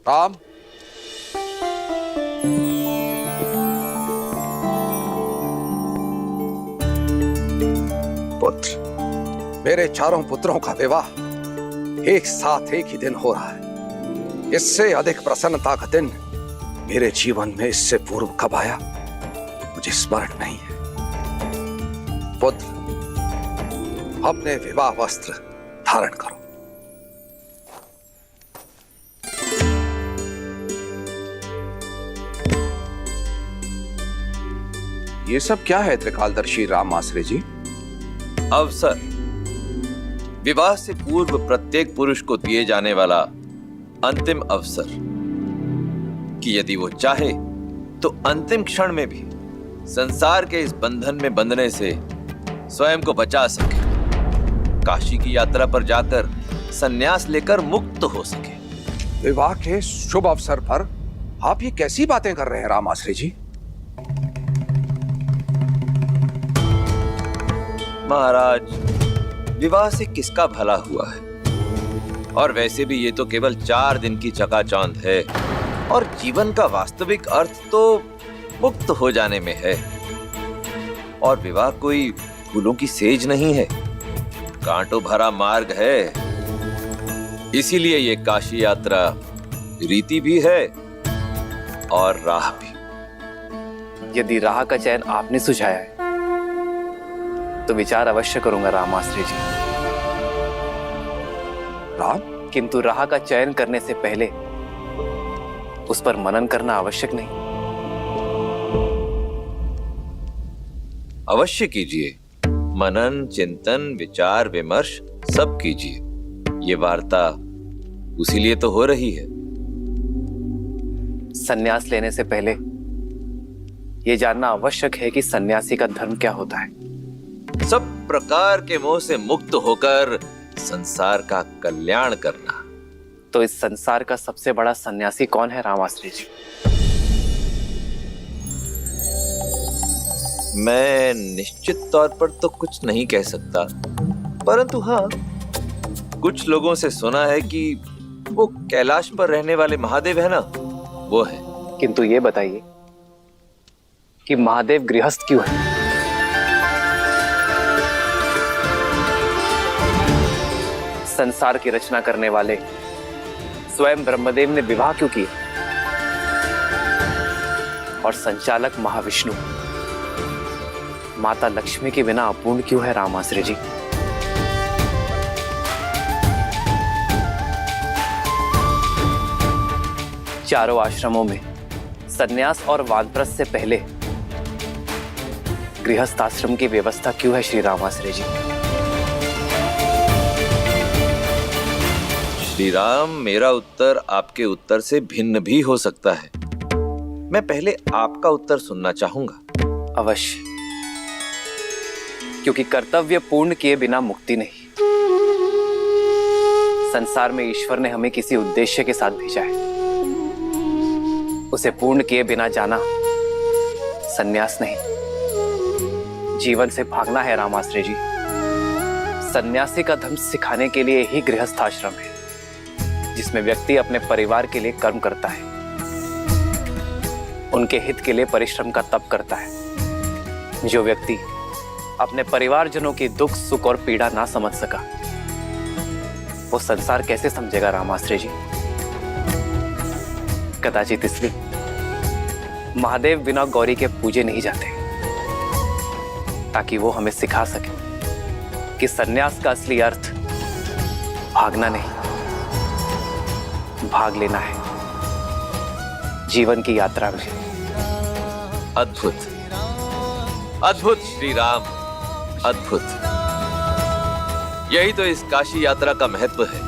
राम, पुत्र, मेरे चारों पुत्रों का विवाह एक साथ एक ही दिन हो रहा है। इससे अधिक प्रसन्नता का दिन मेरे जीवन में इससे पूर्व कब आया मुझे स्मरण नहीं है। पुत्र, अपने विवाह वस्त्र धारण करो। ये सब क्या है त्रिकालदर्शी राम आश्रय जी? अवसर, विवाह से पूर्व प्रत्येक पुरुष को दिए जाने वाला अंतिम अवसर कि यदि वो चाहे तो अंतिम क्षण में भी संसार के इस बंधन में बंधने से स्वयं को बचा सके, काशी की यात्रा पर जाकर संन्यास लेकर मुक्त हो सके। विवाह के शुभ अवसर पर आप ये कैसी बातें कर रहे हैं राम आश्रय जी? महाराज, विवाह से किसका भला हुआ है? और वैसे भी ये तो केवल 4 दिन की चकाचौंध है और जीवन का वास्तविक अर्थ तो मुक्त हो जाने में है। और विवाह कोई फूलों की सेज नहीं है, कांटों भरा मार्ग है। इसीलिए ये काशी यात्रा रीति भी है और राह भी। यदि राह का चयन आपने सुझाया है तो विचार अवश्य करूंगा राम आश्रय जी। राम, किंतु राह का चयन करने से पहले उस पर मनन करना आवश्यक नहीं? अवश्य कीजिए, मनन, चिंतन, विचार विमर्श सब कीजिए। ये वार्ता उसी लिए तो हो रही है। सन्यास लेने से पहले यह जानना आवश्यक है कि सन्यासी का धर्म क्या होता है। सब प्रकार के मोह से मुक्त होकर संसार का कल्याण करना। तो इस संसार का सबसे बड़ा सन्यासी कौन है राम आश्रय जी? मैं निश्चित तौर पर तो कुछ नहीं कह सकता, परंतु हाँ, कुछ लोगों से सुना है कि वो कैलाश पर रहने वाले महादेव है ना, वो है। किंतु ये बताइए कि महादेव गृहस्थ क्यों है? संसार की रचना करने वाले स्वयं ब्रह्मदेव ने विवाह क्यों किया? और संचालक महाविष्णु माता लक्ष्मी के बिना अपूर्ण क्यों है राम आश्रय जी? चारों आश्रमों में सन्यास और वानप्रस्थ से पहले गृहस्थ आश्रम की व्यवस्था क्यों है श्री राम आश्रय जी? श्री राम, मेरा उत्तर आपके उत्तर से भिन्न भी हो सकता है। मैं पहले आपका उत्तर सुनना चाहूंगा। अवश्य, क्योंकि कर्तव्य पूर्ण किए बिना मुक्ति नहीं। संसार में ईश्वर ने हमें किसी उद्देश्य के साथ भेजा है, उसे पूर्ण किए बिना जाना सन्यास नहीं, जीवन से भागना है राम आश्रय जी। सन्यासी का धर्म सिखाने के लिए ही गृहस्थ आश्रम है, जिसमें व्यक्ति अपने परिवार के लिए कर्म करता है, उनके हित के लिए परिश्रम का तप करता है। जो व्यक्ति अपने परिवारजनों की दुख, सुख और पीड़ा ना समझ सका, वो संसार कैसे समझेगा राम आश्रय जी? कदाचित इसलिए महादेव बिना गौरी के पूजे नहीं जाते, ताकि वो हमें सिखा सके कि सन्यास का असली अर्थ भागना नहीं, भाग लेना है जीवन की यात्रा में। अद्भुत, अद्भुत श्री राम, अद्भुत। यही तो इस काशी यात्रा का महत्व है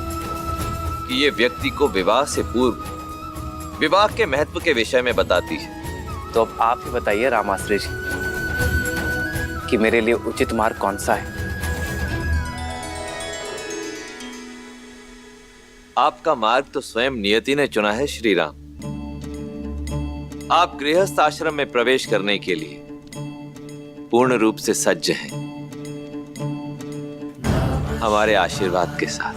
कि ये व्यक्ति को विवाह से पूर्व विवाह के महत्व के विषय में बताती है। तो अब आप ही बताइए राम आश्रय जी कि मेरे लिए उचित मार्ग कौन सा है? आपका मार्ग तो स्वयं नियति ने चुना है श्री राम। आप गृहस्थ आश्रम में प्रवेश करने के लिए पूर्ण रूप से सज्ज हैं, हमारे आशीर्वाद के साथ।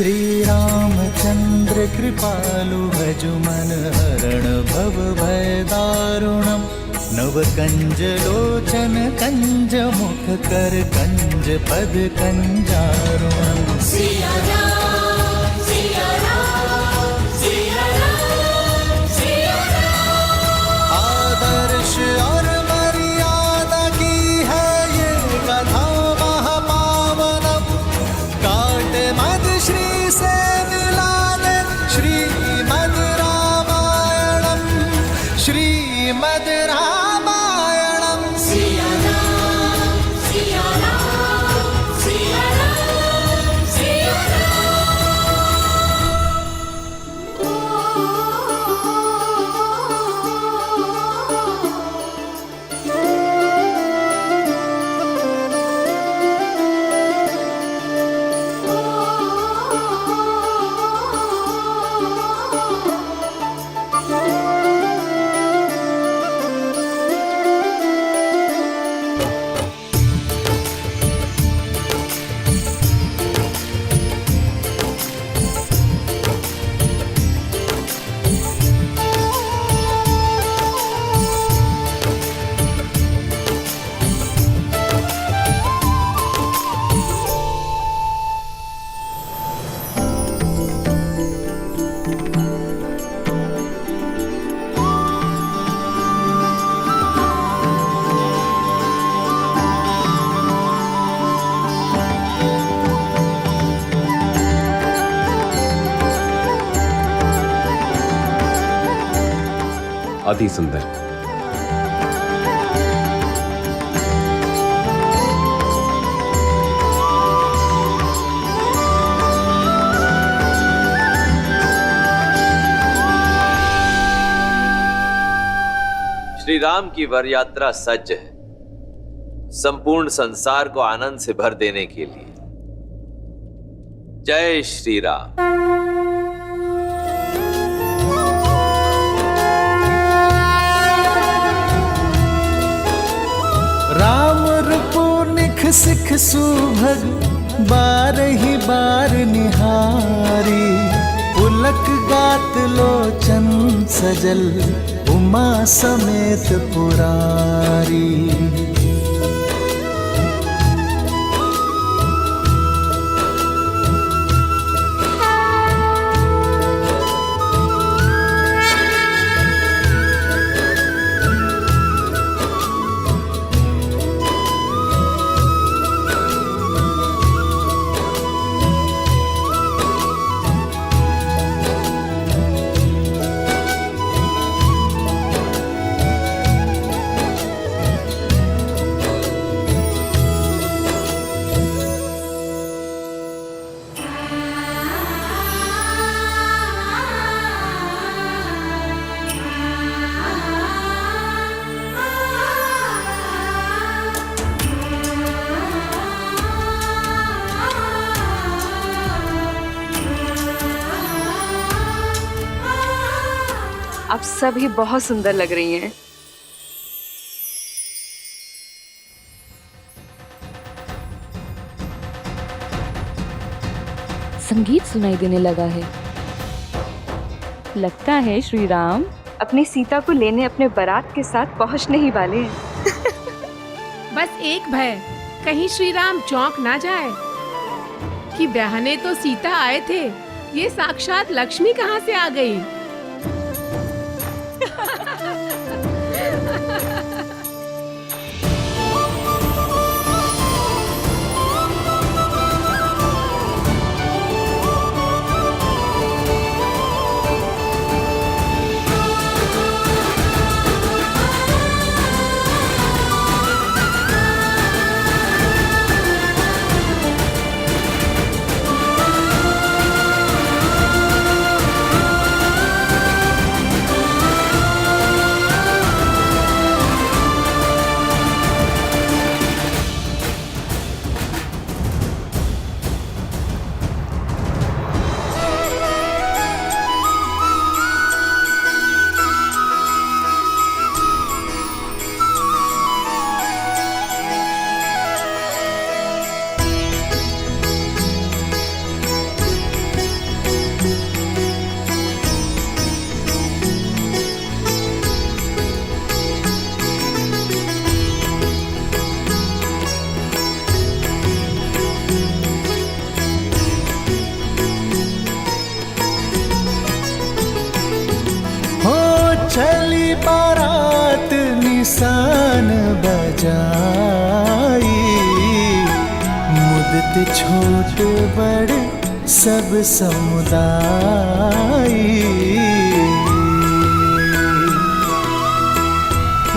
श्री रामचंद्र कृपालु भजु मन हरण भव भय दारुणम नव कंज लोचन कंज मुख कर कंज पद कंजारुणम सिया राम सिया राम सिया राम सिया राम। आदर्श और मर्यादा की है ये कथा महापावनम काट मद श्री से मिला दे श्रीमद रामायणम श्रीमद रामायणम सिया राम सिया राम सिया राम सिया अति सुंदर। श्री राम की वर यात्रा सज्ज है संपूर्ण संसार को आनंद से भर देने के लिए। जय श्री राम। राम रूपो निख सिख सुभग बारही बार निहारी पुलक गात लोचन सजल उमा समेत पुरारी आप सभी बहुत सुंदर लग रही हैं। संगीत सुनाई देने लगा है। लगता है श्री राम अपनी सीता को लेने अपने बारात के साथ पहुंचने ही वाले हैं। बस एक भय, कहीं श्री राम चौंक ना जाए कि ब्याहने तो सीता आए थे, ये साक्षात लक्ष्मी कहाँ से आ गई। बारात निशान बजाई, मुदत छोट बड़ सब समुदाय।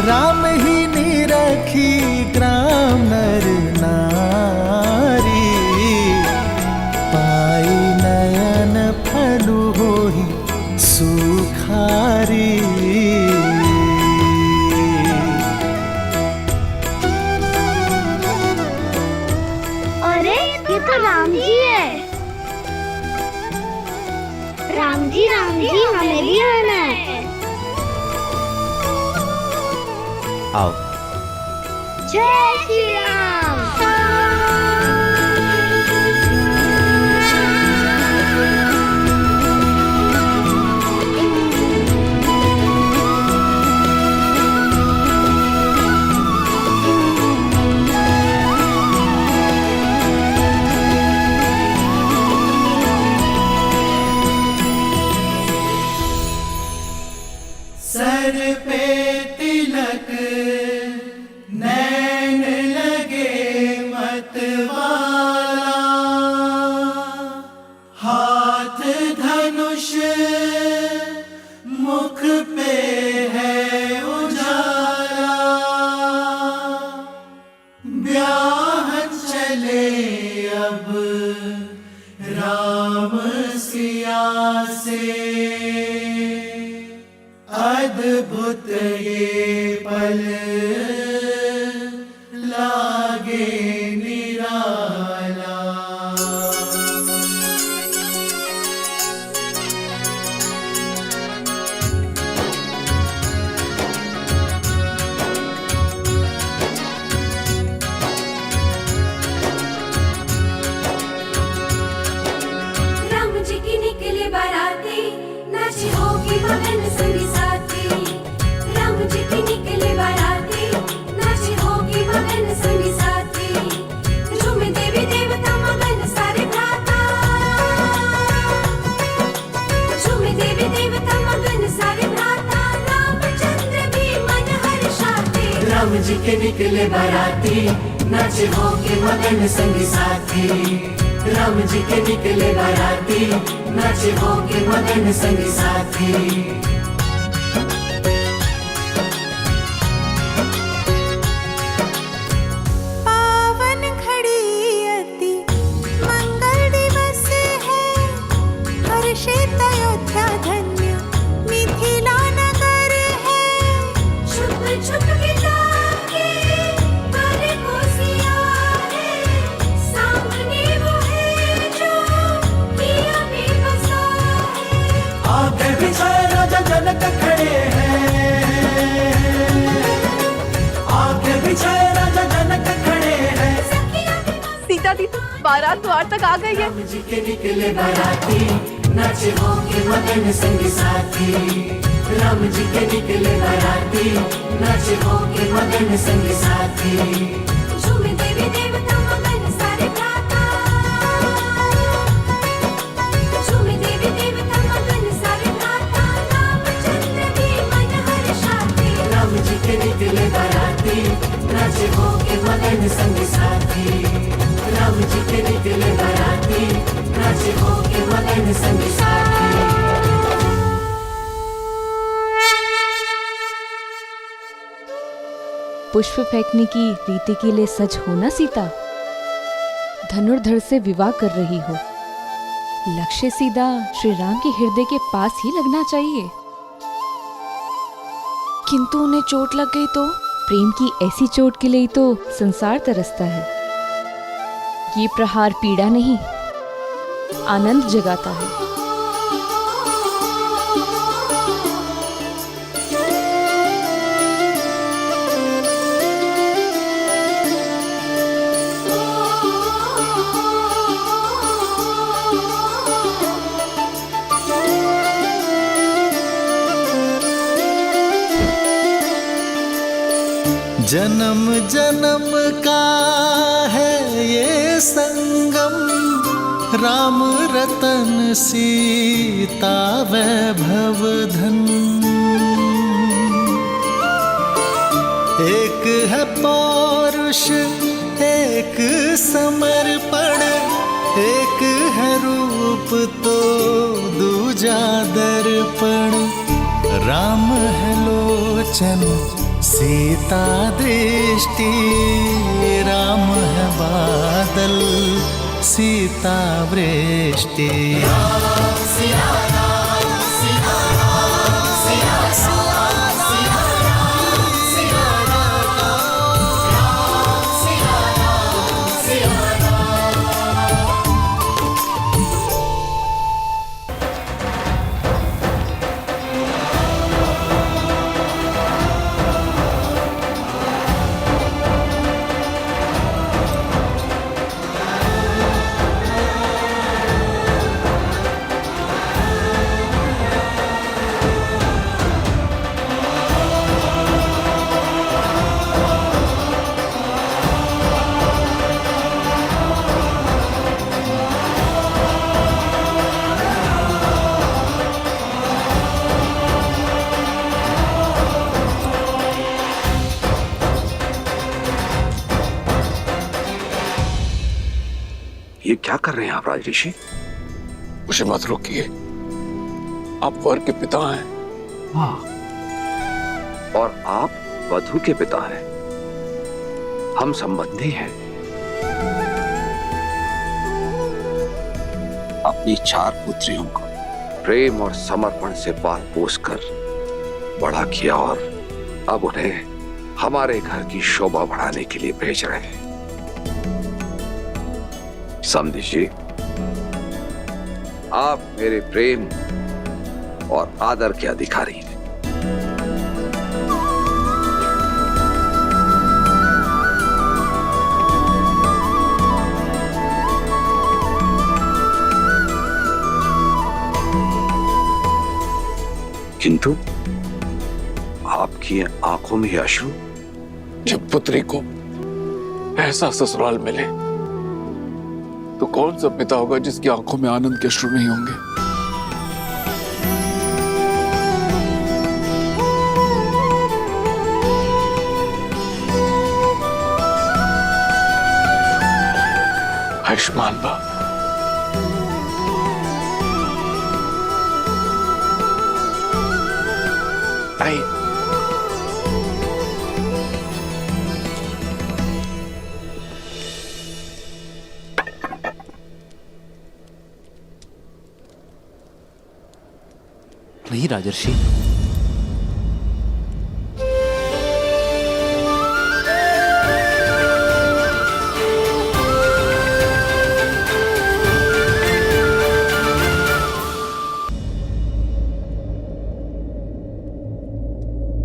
राम ही निरखी ग्राम नर नारी, पाई नयन फलु होहि सुखारी। अरे ये तो राम जी है। राम जी हमें भी आना है। आओ। जय श्री राम। सर पे तिलक नैन लगे मतवाला, हाथ धनुष मुख पे है उजाला। ब्याहन चले अब राम सिया से, अद्भुत ये पल लागे निराला। राम जी की निकले बाराती, नाची होगी मगन संगी साथी। राम जी की निकले बाराती, नाची होगी मगन संगी साथी। झूमे देवी देवता मगन सारे भ्राता, झूमे देवी देवता मगन सारे भ्राता। रामचंद्र भी मन हर्षाते। राम जी के निकले बाराती, नाचे होके मगन संगी साथी। राम जी के निकले बाराती, नाचे होके मगन संगी साथी। पावन घड़ी अति मंगल दिवस है, हर्षित अयोध्या धन्य मिथिला नगर है। छुप छुप गीता के पर को सिया है, सामने वो है जो किया भी बसा है। आगे विजय राजा जनक खड़े हैं, आगे विजय राजा जनक खड़े हैं। सीता दी तो बारात द्वार तक आ गई है। राम जी के निकले बाराती, नाचे होके मगन संगी साथी। राम जी के निकले बाराती, नाचे होके मगन संगी साथी। झूमे देवी देवता मगन सारे भ्राता, झूमे देवी देवता मगन सारे भ्राता। रामचंद्र भी मन हर्षाते। राम जी के निकले बाराती, नाचे होके मगन संगी साथी। राम जी के निकले बाराती, नाचे होके मगन संगी साथी। पुष्प फेंकने की रीति के लिए सच हो ना सीता? धनुर्धर से विवाह कर रही हो, लक्ष्य सीधा श्री राम के हृदय के पास ही लगना चाहिए। किंतु उन्हें चोट लग गई तो? प्रेम की ऐसी चोट के लिए तो संसार तरसता है। ये प्रहार पीड़ा नहीं, आनंद जगाता है। जन्म जन्म का है ये संगम, राम रतन सीता वैभव धन। एक है पौरुष एक समर्पण, एक है रूप तो दूजा दर्पण। राम है लोचन सीता दृष्टि, राम है बादल सीता वृष्टि। ये क्या कर रहे हैं आप राजऋषि? मुझे मत रोकिए, आप वर के पिता हैं। हाँ, और आप वधु के पिता हैं। हम संबंधी हैं। अपनी 4 पुत्रियों को प्रेम और समर्पण से पाल पोस कर बड़ा किया और अब उन्हें हमारे घर की शोभा बढ़ाने के लिए भेज रहे हैं। समझिए, आप मेरे प्रेम और आदर के अधिकारी हैं। किंतु आपकी आंखों में अश्रु। जब पुत्री को ऐसा ससुराल मिले तो कौन सा पिता होगा जिसकी आंखों में आनंद के अश्रु नहीं होंगे? आयुष्मान बा। आई नहीं राजर्षि,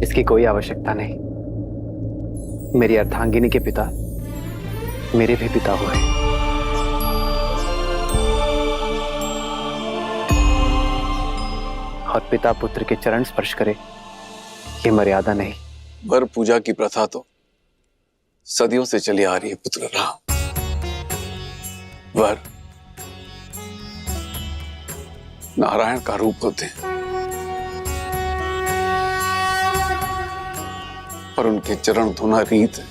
इसकी कोई आवश्यकता नहीं। मेरी अर्धांगिनी के पिता मेरे भी पिता हुए। और पिता पुत्र के चरण स्पर्श करे, ये मर्यादा नहीं। वर पूजा की प्रथा तो सदियों से चली आ रही है पुत्र राम। वर नारायण का रूप होते हैं और उनके चरण धोना रीत है।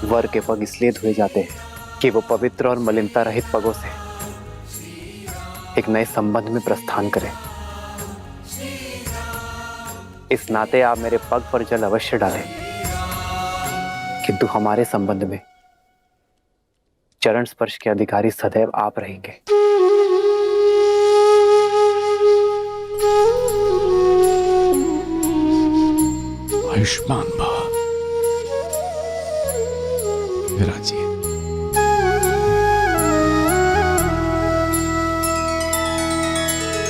वर के पग इसलिए धोए जाते हैं कि वो पवित्र और मलिनता रहित पगों से एक नए संबंध में प्रस्थान करें। इस नाते आप मेरे पग पर जल अवश्य डालें, किंतु हमारे संबंध में चरण स्पर्श के अधिकारी सदैव आप रहेंगे। आयुष्मान भव। विराजिए।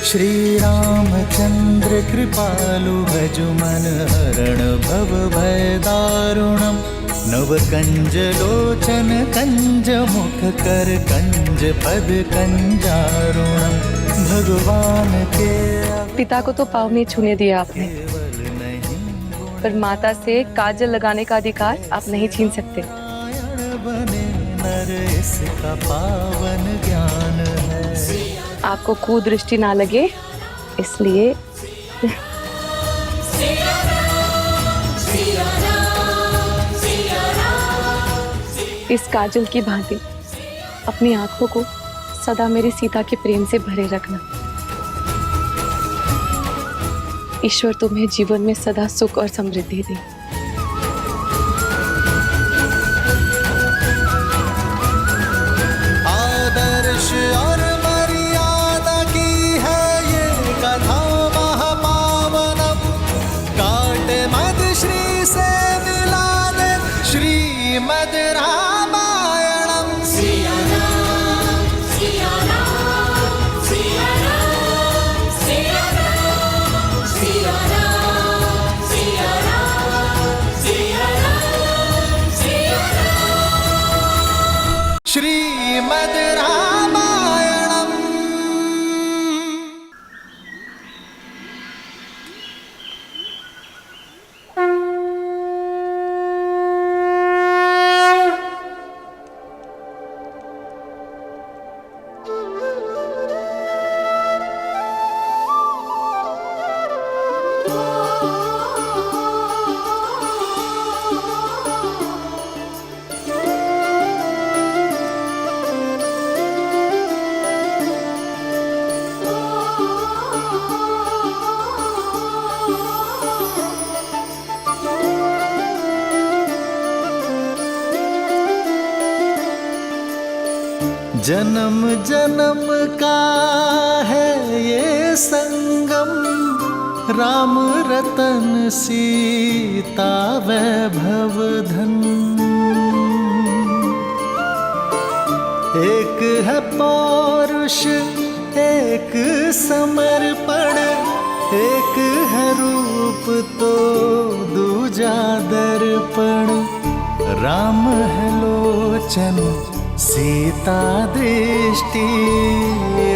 श्री रामचंद्र कृपालु भजु मन हरण भव भय दारुणम। नव कंज लोचन कंज मुख कर कंज पद कंजारुणम। भगवान के पिता को तो पाँव नहीं छूने दिया आपने, पर माता से काजल लगाने का अधिकार आप नहीं छीन सकते। बने नर इसका पावन ज्ञान है। आपको कुदृष्टि ना लगे इसलिए। इस काजल की भांति अपनी आंखों को सदा मेरी सीता के प्रेम से भरे रखना। ईश्वर तुम्हें जीवन में सदा सुख और समृद्धि दे। आदर्श और मर्यादा की है ये कथा महापावनम, काटे मद श्री से मिला दे श्रीमद रामायणम। सिया राम सिया राम सिया राम सिया राम सिया राम सिया राम सिया राम सिया राम श्रीमद रामायणम। जन्म जन्म का है ये संगम, राम रतन सीता वैभव धन। एक है पौरुष एक समर्पण, एक है रूप तो दूजा दर्पण। राम है लोचन सीता दृष्टि,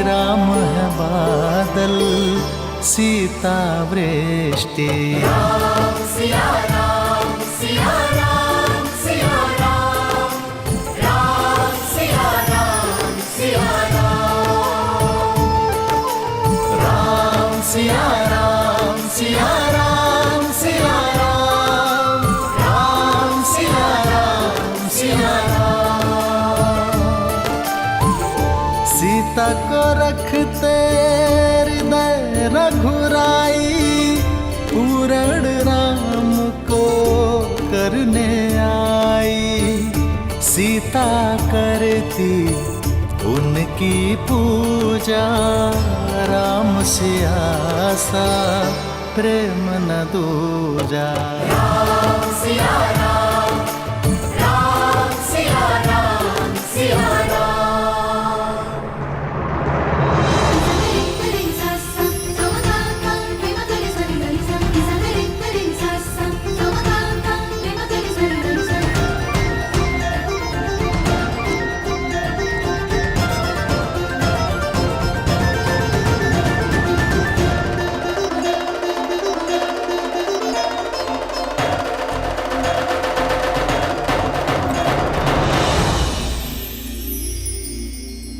राम है बादल सीता वृष्टि। राम सिया राम सिया राम सिया राम राम सिया राम सिया राम राम सिया राम सिया राम सिया राम राम सिया राम सिया राम। सीता को रखते हृदय रघुराई, पूरण राम को करने आई। सीता करती उनकी पूजा, राम से आसा प्रेम न दूजा। राम सिया राम राम सिया राम सिया राम।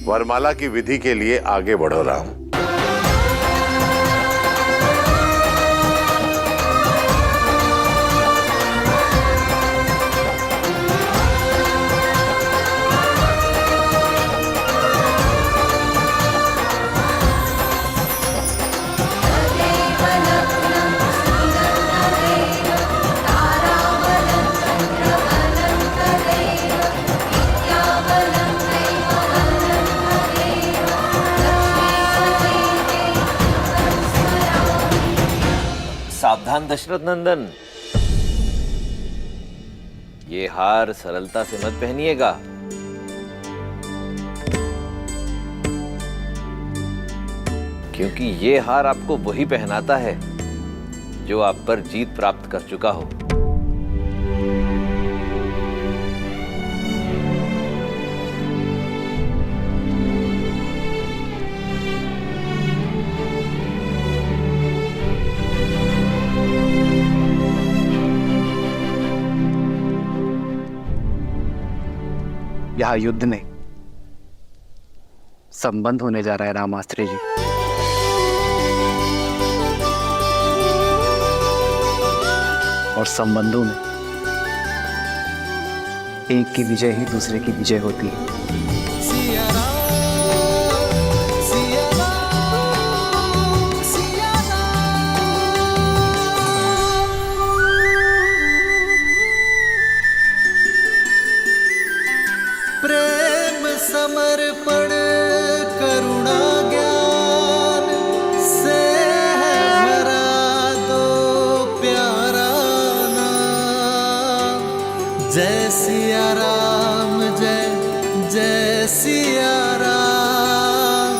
वरमाला की विधि के लिए आगे बढ़ो राम। सावधान दशरथ नंदन, ये हार सरलता से मत पहनिएगा। क्योंकि ये हार आपको वही पहनाता है जो आप पर जीत प्राप्त कर चुका हो। यहाँ युद्ध नहीं संबंध होने जा रहा है रामास्त्री जी। और संबंधों में एक की विजय ही दूसरे की विजय होती है। सिया राम, सिया राम, सिया राम। प्रेम समर्पण करुणा ज्ञान से है भरा दो प्यारा नाम। जय सिया राम, जय जय सिया राम,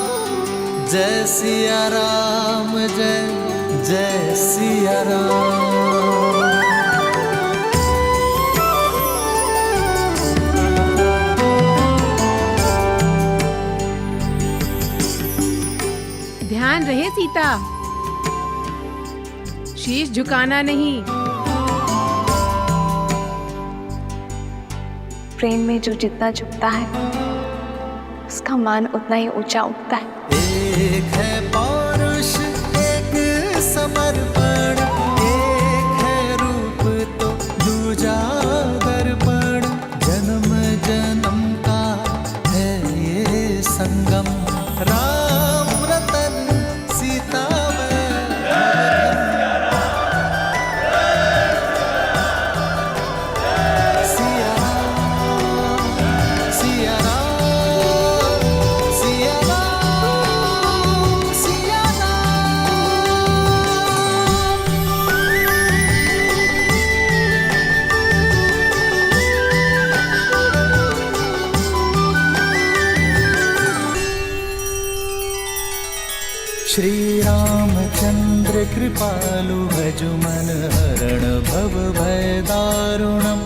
जय सिया राम, जय जय सिया राम। ध्यान रहे सीता, शीश झुकाना नहीं। प्रेम में जो जितना झुकता है उसका मान उतना ही ऊंचा उठता है। एक है पौरुष, एक समर्पण, एक है रूप तो दूजा दर्पण। जन्म जन्म का है ये संगम, राम रतन सीता में सिया राम, सिया राम, सिया राम, सिया श्री रामचंद्र कृपालु भजु मन हरण भव भय दारुणम।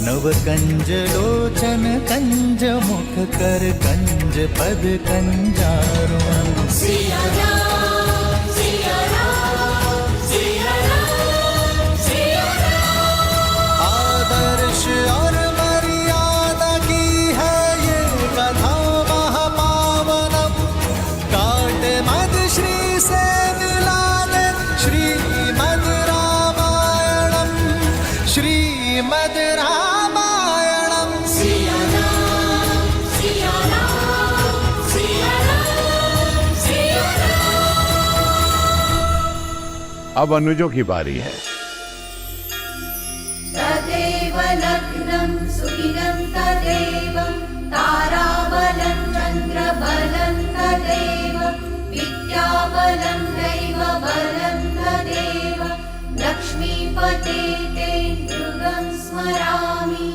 नव कंज लोचन कंज मुख कर कंज पद कंजारुणम। सिया राम, सिया राम, सिया राम, सिया राम। आदर्श और मर्यादा की है ये कथा महापावनम। काट मद श्री से मिला दे श्रीमद् रामायणम, श्रीमद् रामायणम। सिया राम, सिया राम, सिया राम, सिया राम। अब अनुजों की बारी है। तदेव लग्नं सुदिनं तदेव ताराबलं चन्द्रबलं तदेव विद्याबलं दैवबलं तदेव लक्ष्मीपते ते नृगं स्मरामि।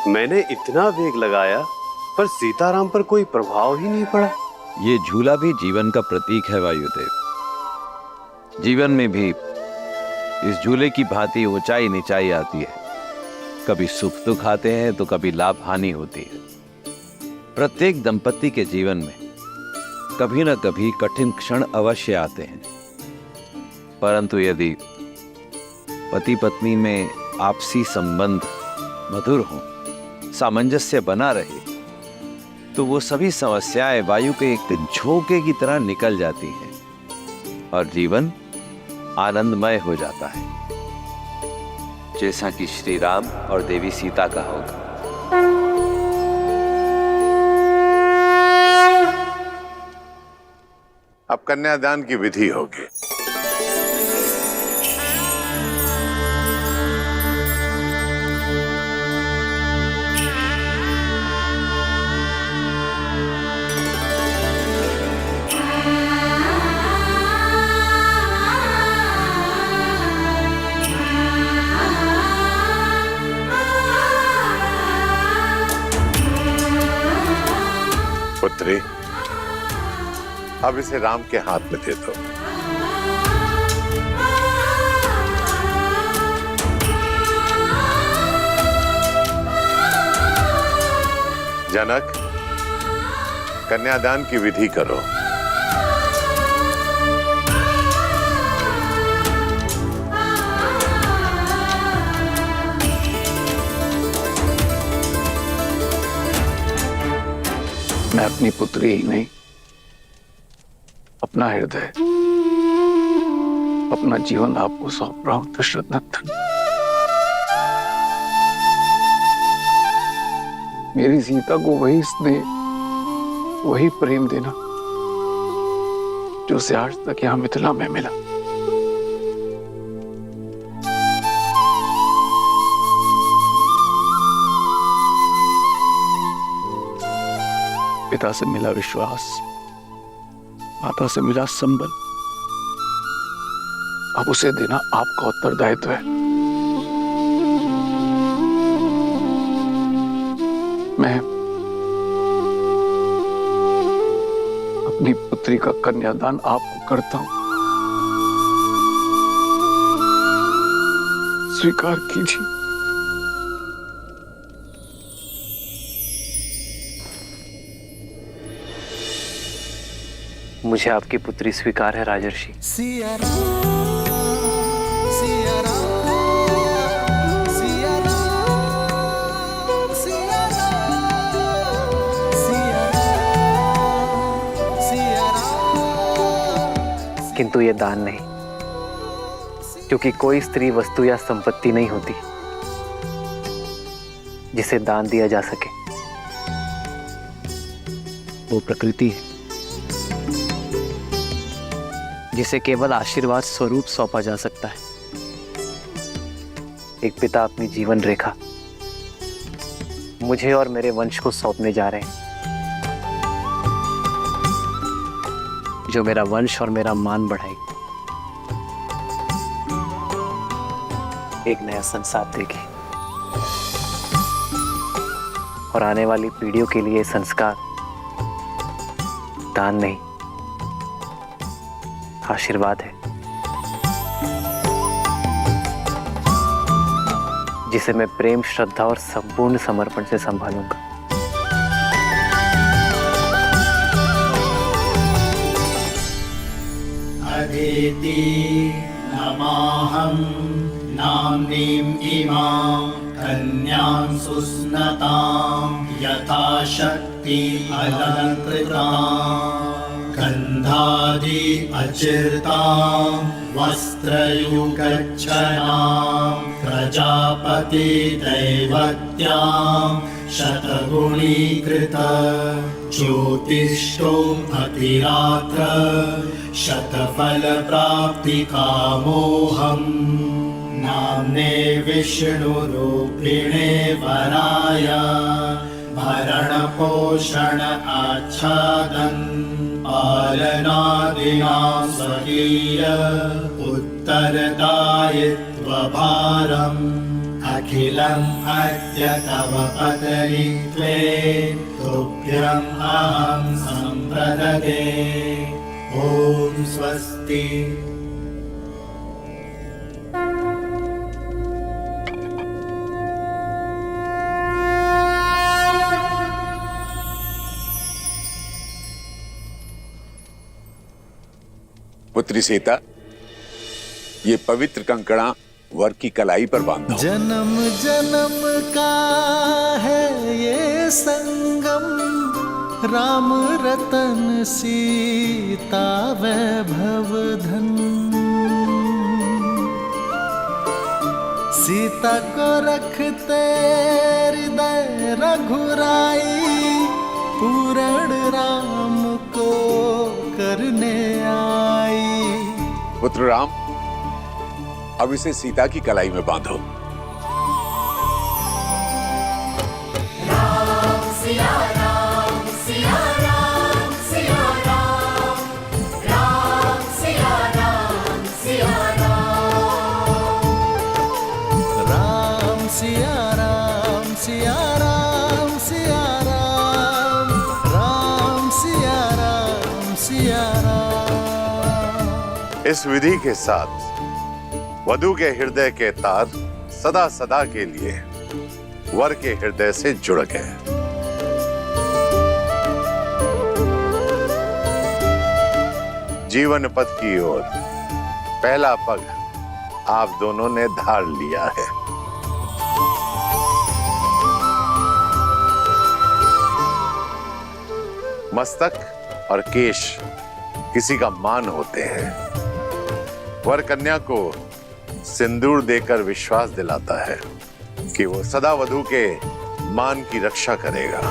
मैंने इतना वेग लगाया पर सीताराम पर कोई प्रभाव ही नहीं पड़ा। ये झूला भी जीवन का प्रतीक है वायुदेव। जीवन में भी इस झूले की भांति ऊंचाई नीचाई आती है। कभी सुख दुख आते हैं तो कभी लाभ हानि होती है। प्रत्येक दंपति के जीवन में कभी न कभी कठिन क्षण अवश्य आते हैं, परंतु यदि पति पत्नी में आपसी संबंध मधुर हो, सामंजस्य बना रहे, तो वो सभी समस्याएं वायु के एक झोंके की तरह निकल जाती हैं और जीवन आनंदमय हो जाता है, जैसा कि श्री राम और देवी सीता का होगा। अब कन्यादान की विधि होगी। अब इसे राम के हाथ में दे दो। जनक, कन्यादान की विधि करो। मैं अपनी पुत्री ही नहीं, अपना हृदय, अपना जीवन आपको सौंप रहा हूं दशरथ नंदन। मेरी सीता को वही स्नेह, वही प्रेम देना जो उसे आज तक यहां मिथिला में मिला। पिता से मिला विश्वास, माता से मिला संबल, अब उसे देना आपका उत्तरदायित्व है। मैं अपनी पुत्री का कन्यादान आपको करता हूं, स्वीकार कीजिए। मुझे आपकी पुत्री स्वीकार है राजर्षि। सिया राम, सिया राम, सिया राम, सिया राम, सिया राम, सिया राम। किंतु ये दान नहीं, क्योंकि कोई स्त्री वस्तु या संपत्ति नहीं होती जिसे दान दिया जा सके। वो प्रकृति है जिसे केवल आशीर्वाद स्वरूप सौंपा जा सकता है। एक पिता अपनी जीवन रेखा मुझे और मेरे वंश को सौंपने जा रहे हैं, जो मेरा वंश और मेरा मान बढ़ाएगी, एक नया संसार देगी और आने वाली पीढ़ियों के लिए संस्कार दान नहीं, आशीर्वाद है, जिसे मैं प्रेम, श्रद्धा और संपूर्ण समर्पण से संभालूंगा। अदिति नमाहं नाम्नीं इमां कन्यां सुस्नतां यथाशक्ति अलङ्कृतां गन्धादि अचिर्तां वस्त्रयुगच्छनां प्रजापति दैवत्यां शतगुणीकृत ज्योतिष्ठो अतिरात्र शतफल प्राप्ति कामोऽहम् नाम्ने विष्णुरूपिणे वराय भरण पोषण आच्छादन पालनादिना स्वकीय उत्तरदायित्वभारम् अखिलम् अद्य तव पतनित्वे तुभ्यम् अहं सम्प्रददे। ॐ स्वस्ति। पुत्री सीता, ये पवित्र कंकड़ा वर की कलाई पर बांधो। जन्म जन्म का है ये संगम, राम रतन सीता वैभव धन। सीता को रखते हृदय रघुराई, पूर्ण राम को करने आई। पुत्र राम, अब इसे सीता की कलाई में बांधो। राम सिया राम, सिया राम, सिया राम, राम सिया राम, सिया राम, राम सिया राम, सिया राम, सिया राम, राम सिया राम, सिया इस विधि के साथ वधू के हृदय के तार सदा सदा के लिए वर के हृदय से जुड़ गए। जीवन पथ की ओर पहला पग आप दोनों ने धार लिया है। मस्तक और केश किसी का मान होते हैं। वर कन्या को सिंदूर देकर विश्वास दिलाता है कि वो सदा वधू के मान की रक्षा करेगा।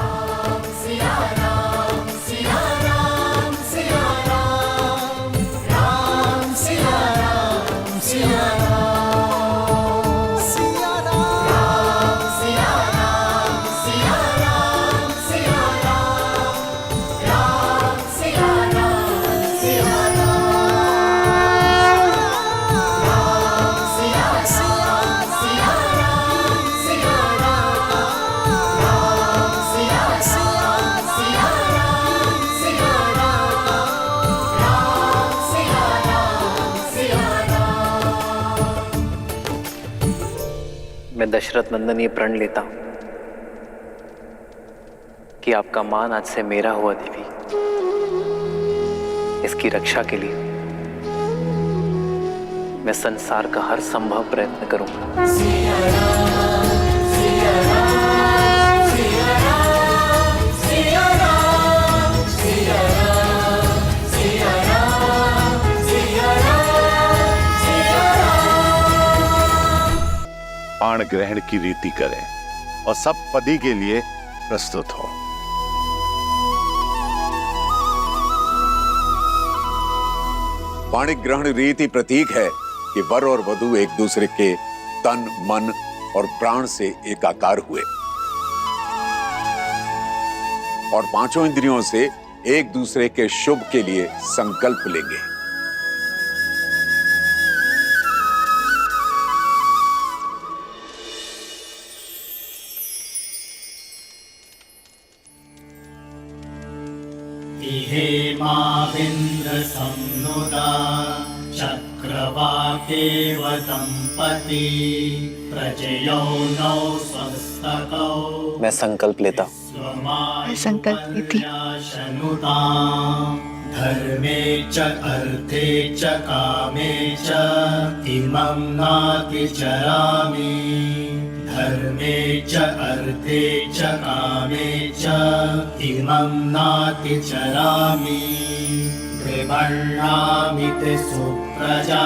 मैं दशरथ नंदन ये प्रण लेता हूं कि आपका मान आज से मेरा हुआ देवी। इसकी रक्षा के लिए मैं संसार का हर संभव प्रयत्न करूंगा। बाण ग्रहण की रीति करें और सब पदी के लिए प्रस्तुत हो। पाणिक ग्रहण रीति प्रतीक है कि वर और वधू एक दूसरे के तन, मन और प्राण से एकाकार हुए और पांचों इंद्रियों से एक दूसरे के शुभ के लिए संकल्प लेंगे। हेमाविन्द्र संनुदा चक्रवाकेव दंपति प्रजयो नौ स्वस्तकौ। मैं संकल्प लेता हूं। संकल्प लेती। धर्मे च अर्थे च कामे च इमं नाति चरामि। धर्मे च अर्थे च कामे च इमं नाति चरामि। त्रिवर्णामि ते सुप्रजास्तवाय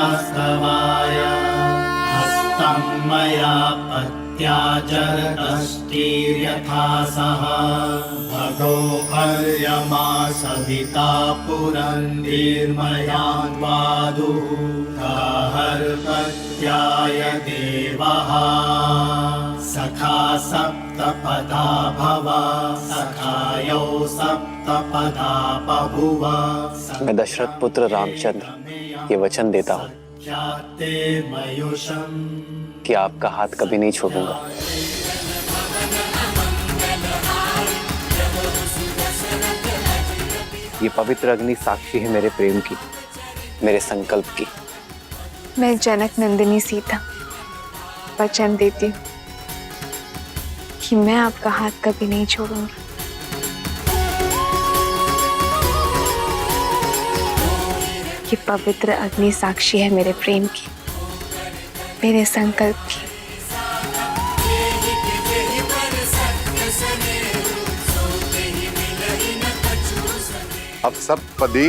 हस्तं मया पत्या जरतष्टिर्यथा सह। भगो हर्यमा सविता पुरन्दीर्मयान्वादुः हर्पत्याय देवः। सखा सप्तपदा भव सखायो सप्तपदा बभुव। मैं दशरथ पुत्र रामचंद्र ये वचन देता हूँ कि आपका हाथ कभी नहीं छोड़ूंगा। ये पवित्र अग्नि साक्षी है मेरे प्रेम की, मेरे संकल्प की। मैं जनक नंदिनी सीता वचन देती हूँ कि मैं आपका हाथ कभी नहीं छोड़ूंगी। ये पवित्र अग्नि साक्षी है मेरे प्रेम की, मेरे संकल्प की। अब सब पदी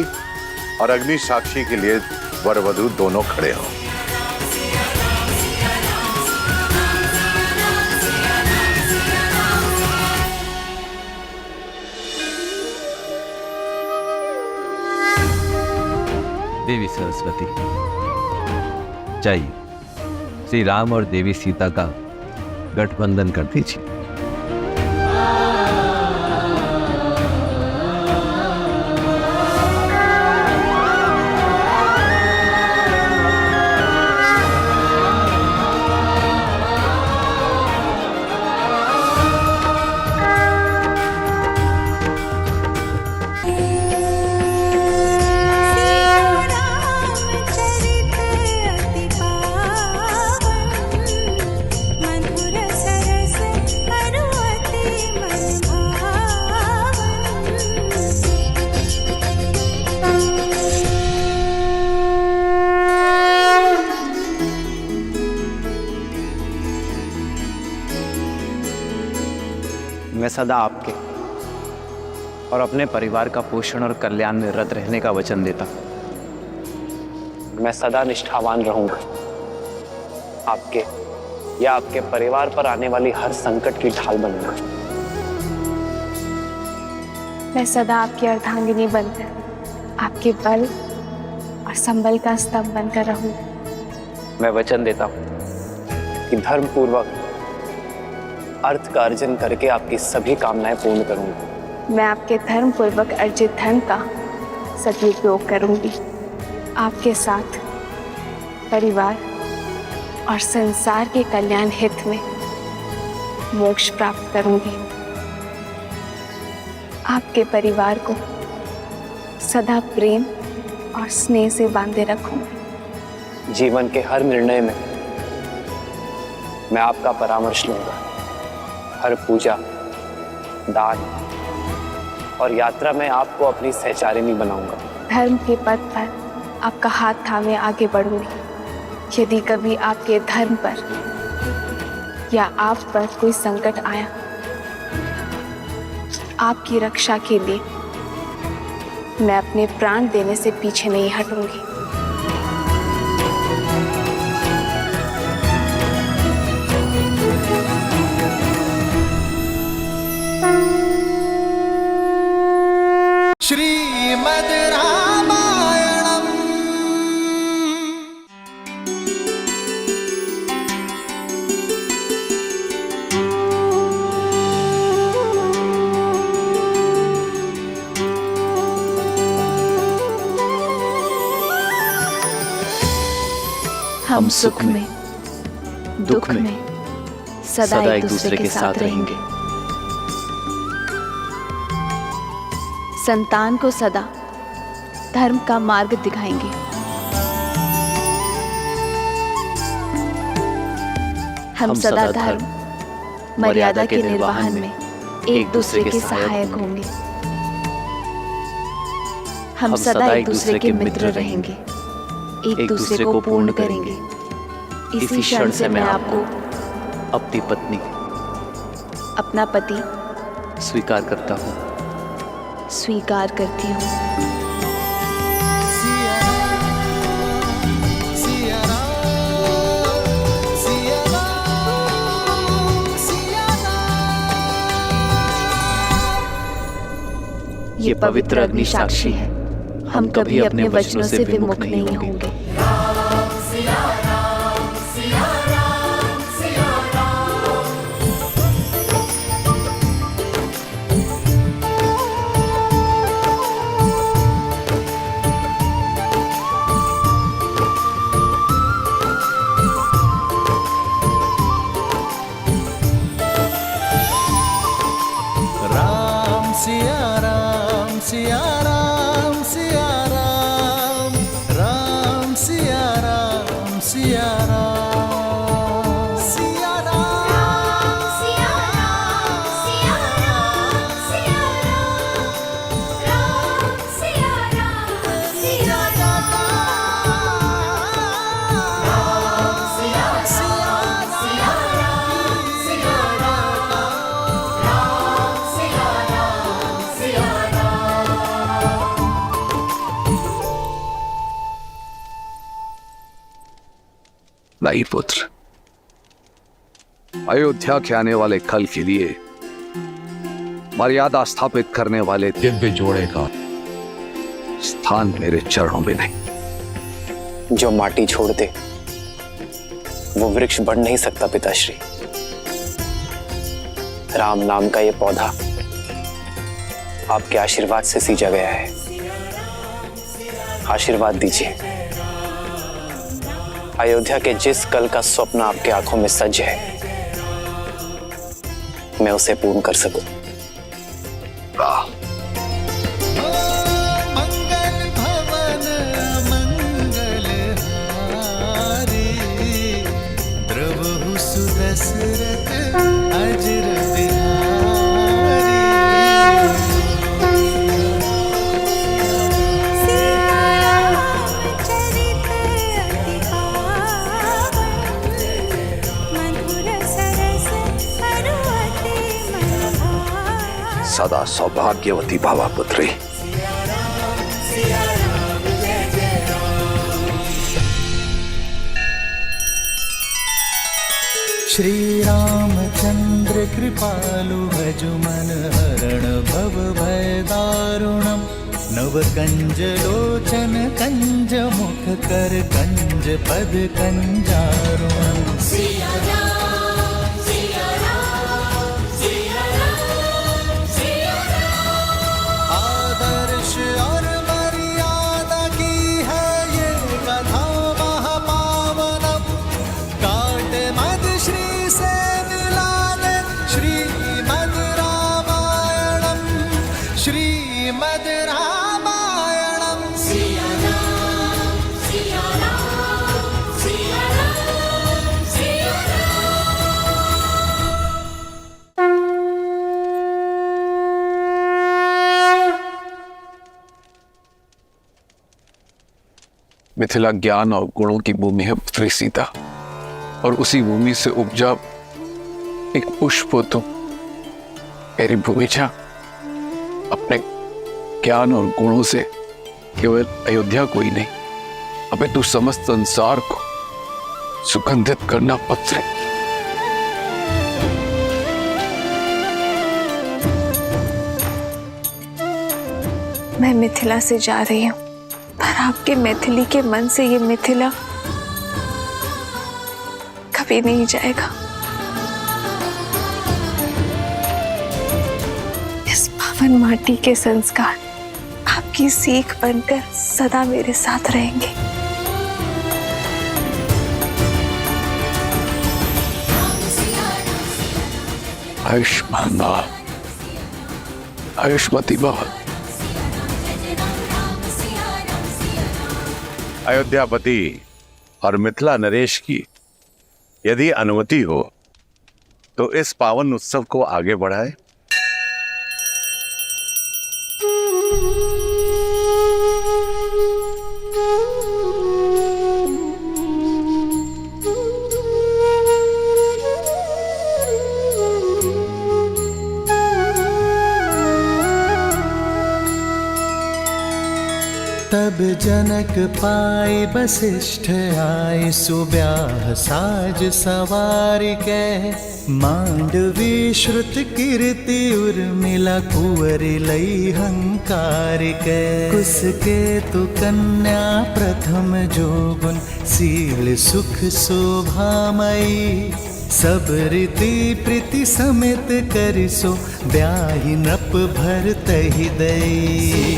और अग्नि साक्षी के लिए वर वधू दोनों खड़े हों। देवी सरस्वती, चाहिए श्री राम और देवी सीता का गठबंधन कर दीजिए। सदा आपके और अपने परिवार का पोषण और कल्याण में रत रहने का वचन देता हूं। मैं सदा निष्ठावान रहूंगा, आपके या आपके परिवार पर आने वाली हर संकट की ढाल बनूंगा। मैं सदा आपकी अर्धांगिनी बनकर आपके बल और संबल का स्तंभ बनकर रहूंगा। मैं वचन देता हूं कि धर्म पूर्वक अर्थ का अर्जन करके आपकी सभी कामनाएं पूर्ण करूंगा। मैं आपके धर्म पूर्वक अर्जित धन का सदुपयोग करूंगी। आपके साथ परिवार और संसार के कल्याण हित में मोक्ष प्राप्त करूंगी। आपके परिवार को सदा प्रेम और स्नेह से बांधे रखूंगी। जीवन के हर निर्णय में मैं आपका परामर्श लूंगा। हर पूजा, दान और यात्रा में आपको अपनी सहचारिणी बनाऊंगा। धर्म के पथ पर आपका हाथ थामे आगे बढ़ूंगी। यदि कभी आपके धर्म पर या आप पर कोई संकट आया, आपकी रक्षा के लिए मैं अपने प्राण देने से पीछे नहीं हटूंगी। श्रीमद् रामायणम्। हम सुख में दुख में सदा एक दूसरे के साथ रहेंगे। संतान को सदा धर्म का मार्ग दिखाएंगे। हम सदा धर्म मर्यादा के निर्वहन में एक दूसरे के सहायक होंगे। हम सदा एक दूसरे के मित्र रहेंगे, एक दूसरे को पूर्ण करेंगे। इसी क्षण से मैं आपको अपनी पत्नी, अपना पति स्वीकार करता हूँ। स्वीकार करती हूँ। ये पवित्र अग्नि साक्षी है, हम कभी अपने वचनों से विमुख नहीं होंगे। नहीं पुत्र, अयोध्या के आने वाले कल के लिए मर्यादा स्थापित करने वाले दिव्य जोड़े का स्थान मेरे चरणों में नहीं। जो माटी छोड़ दे वो वृक्ष बढ़ नहीं सकता पिताश्री। राम नाम का ये पौधा आपके आशीर्वाद से सींचा गया है। आशीर्वाद दीजिए, अयोध्या के जिस कल का स्वप्न आपके आंखों में सज है, मैं उसे पूर्ण कर सकूं। मंगल भवन मंगल हारी, द्रवहु सुदशरथ अजर मधुर सरस हरुवते मन सदा सौभाग्यवती भवा पुत्री। श्री रामचंद्र कृपालु भजु मन हरण भव भय दारुणम। नव कंज लोचन कंज मुख कर कंज पद कंजारुणम। सिया राम सिया राम सिया राम सिया राम। आदर्श और मर्यादा की है ये कथा महापावनम। काट मद श्री से मिला दे श्रीमद् रामायणम। श्रीमद् रामायणम। सिया राम सिया राम सिया राम सिया मिथिला ज्ञान और गुणों की भूमि है पुत्री सीता, और उसी भूमि से उपजा एक पुष्प हो तुम। मेरी भूमिजा अपने ज्ञान और गुणों से केवल अयोध्या को ही नहीं, अपितु समस्त संसार को सुगंधित करना पुत्री। मैं मिथिला से जा रही हूँ, पर आपके मैथिली के मन से ये मिथिला कभी नहीं जाएगा। इस पावन माटी के संस्कार आपकी सीख बनकर सदा मेरे साथ रहेंगे। आयुष्मान भव, आयुष्मती भव। अयोध्यापति और मिथिला नरेश की यदि अनुमति हो तो इस पावन उत्सव को आगे बढ़ाए। तब जनक पाए वशिष्ठ आए सुब्याह साज सवार के। मांडवी श्रुत कीर्ति उर्मिला कुंवर लई हंकार के। कुसके तु कन्या प्रथम जोगुन सील सुख शोभामयी। सब रीति प्रीति समेत करिसो ब्याहि नप भर तहि दई।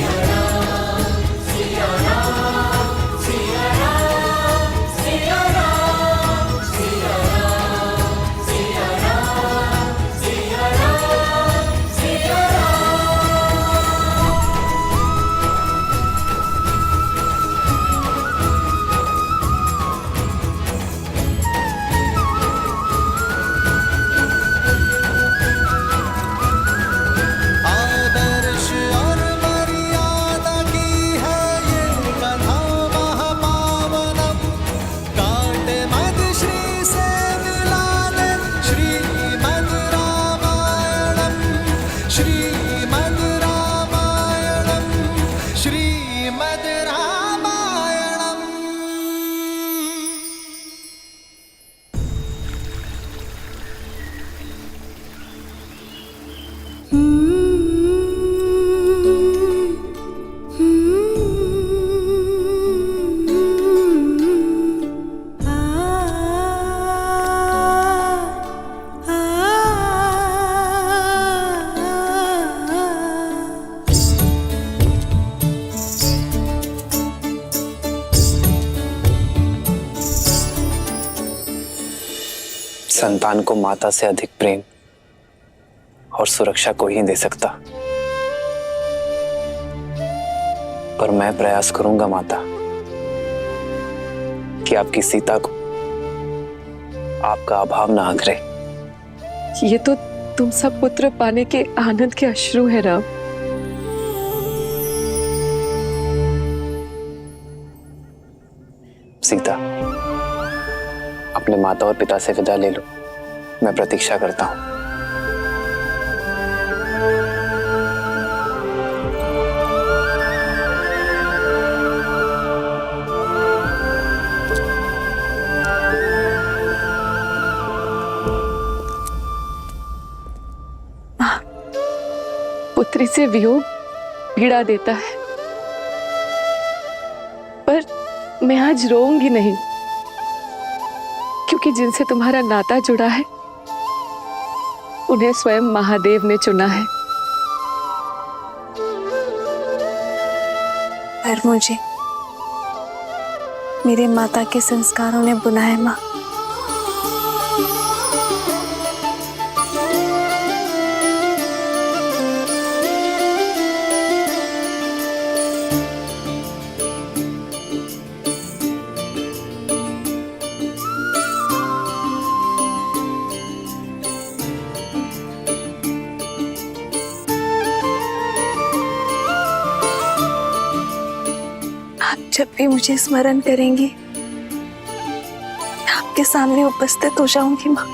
संतान को माता से अधिक प्रेम और सुरक्षा कोई नहीं दे सकता, पर मैं प्रयास करूंगा माता कि आपकी सीता को आपका अभाव ना आगरे। ये तो तुम सब पुत्र पाने के आनंद के अश्रु है राम। सीता, अपने माता और पिता से विदा ले लो, मैं प्रतीक्षा करता हूं। पुत्री से वियोग पीड़ा देता है, पर मैं आज रोऊंगी नहीं, क्योंकि जिनसे तुम्हारा नाता जुड़ा है उन्हें स्वयं महादेव ने चुना है। पर मुझे मेरे माता के संस्कारों ने बुना है माँ। जब भी मुझे स्मरण करेंगी मैं आपके सामने उपस्थित हो जाऊंगी माँ।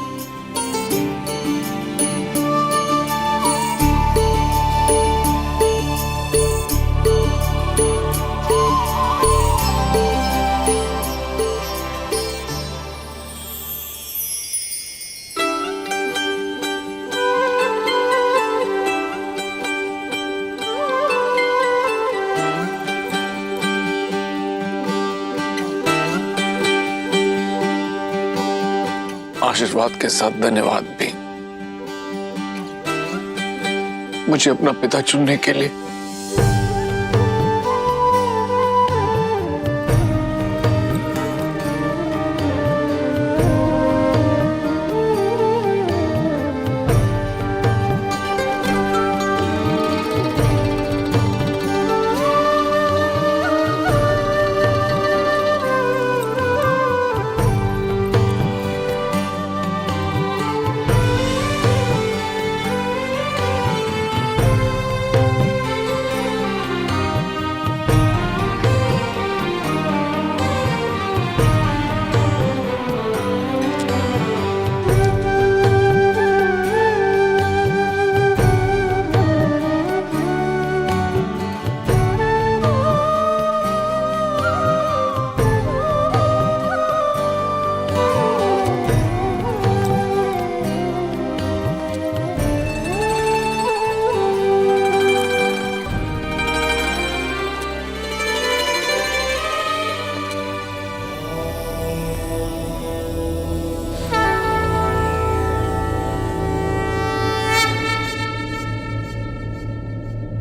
आशीर्वाद के साथ धन्यवाद भी, मुझे अपना पिता चुनने के लिए।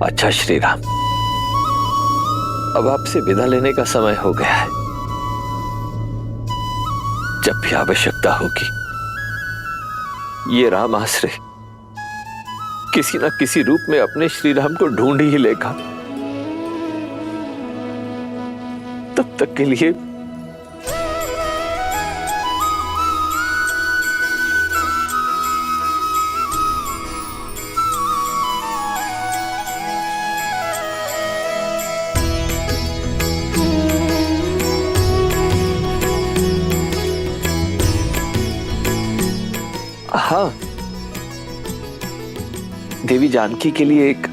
अच्छा श्री राम, अब आपसे विदा लेने का समय हो गया है। जब भी आवश्यकता होगी ये राम आश्रय किसी न किसी रूप में अपने श्री राम को ढूंढ ही लेगा। तब तक के लिए हाँ, देवी जानकी के लिए एक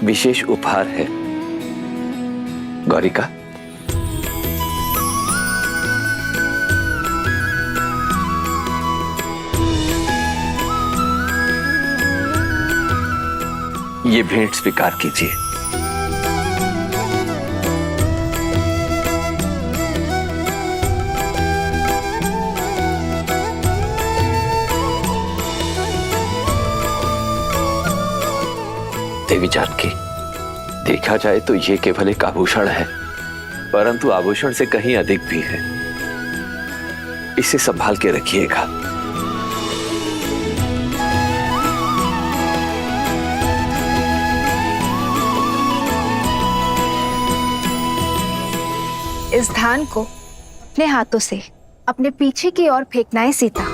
विशेष उपहार है। गौरिका, ये भेंट स्वीकार कीजिए। देवी जानकी, देखा जाए तो ये केवल एक आभूषण है, परंतु आभूषण से कहीं अधिक भी है। इसे संभाल के रखिएगा। इस धान को अपने हाथों से अपने पीछे की ओर फेंकना है सीता,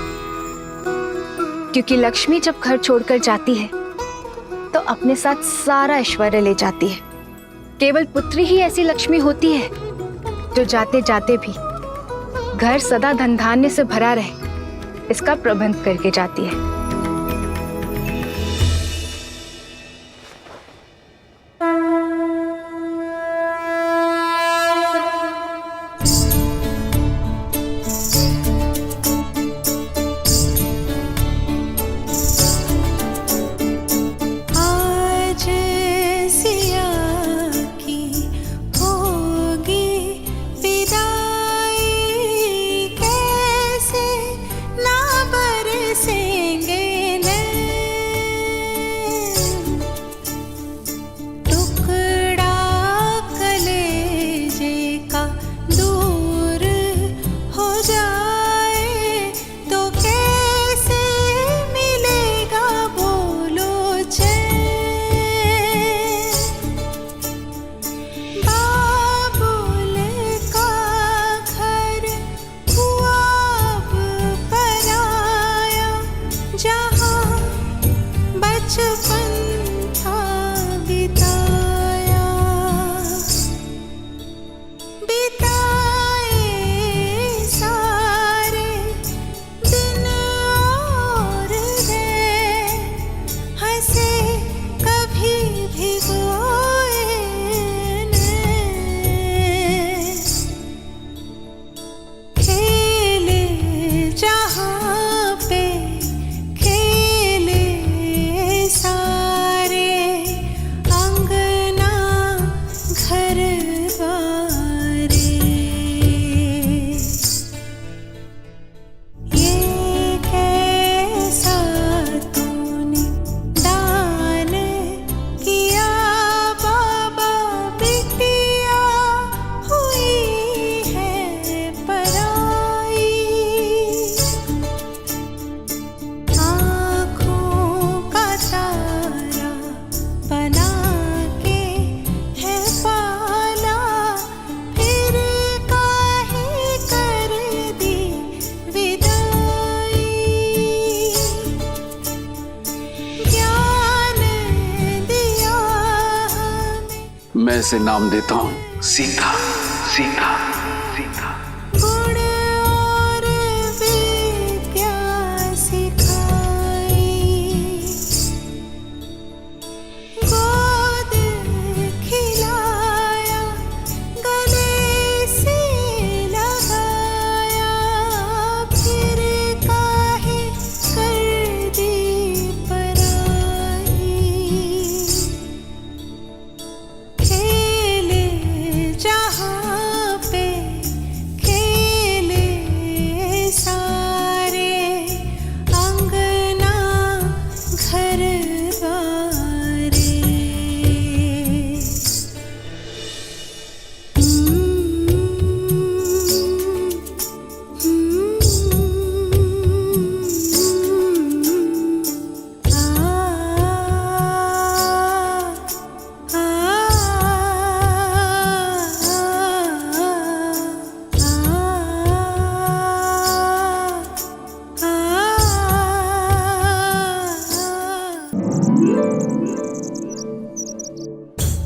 क्योंकि लक्ष्मी जब घर छोड़कर जाती है तो अपने साथ सारा ऐश्वर्य ले जाती है। केवल पुत्री ही ऐसी लक्ष्मी होती है जो जाते जाते भी घर सदा धन धान्य से भरा रहे, इसका प्रबंध करके जाती है। आज से नाम देता हूं, सीता सीता सीता। गुण और विद्या सिखाई, गोद खिलाया, गले से लगाया, फिर काहे कर दी पराई। खेले जहाँ पे खेले सारे, अंगना घर द्वारे।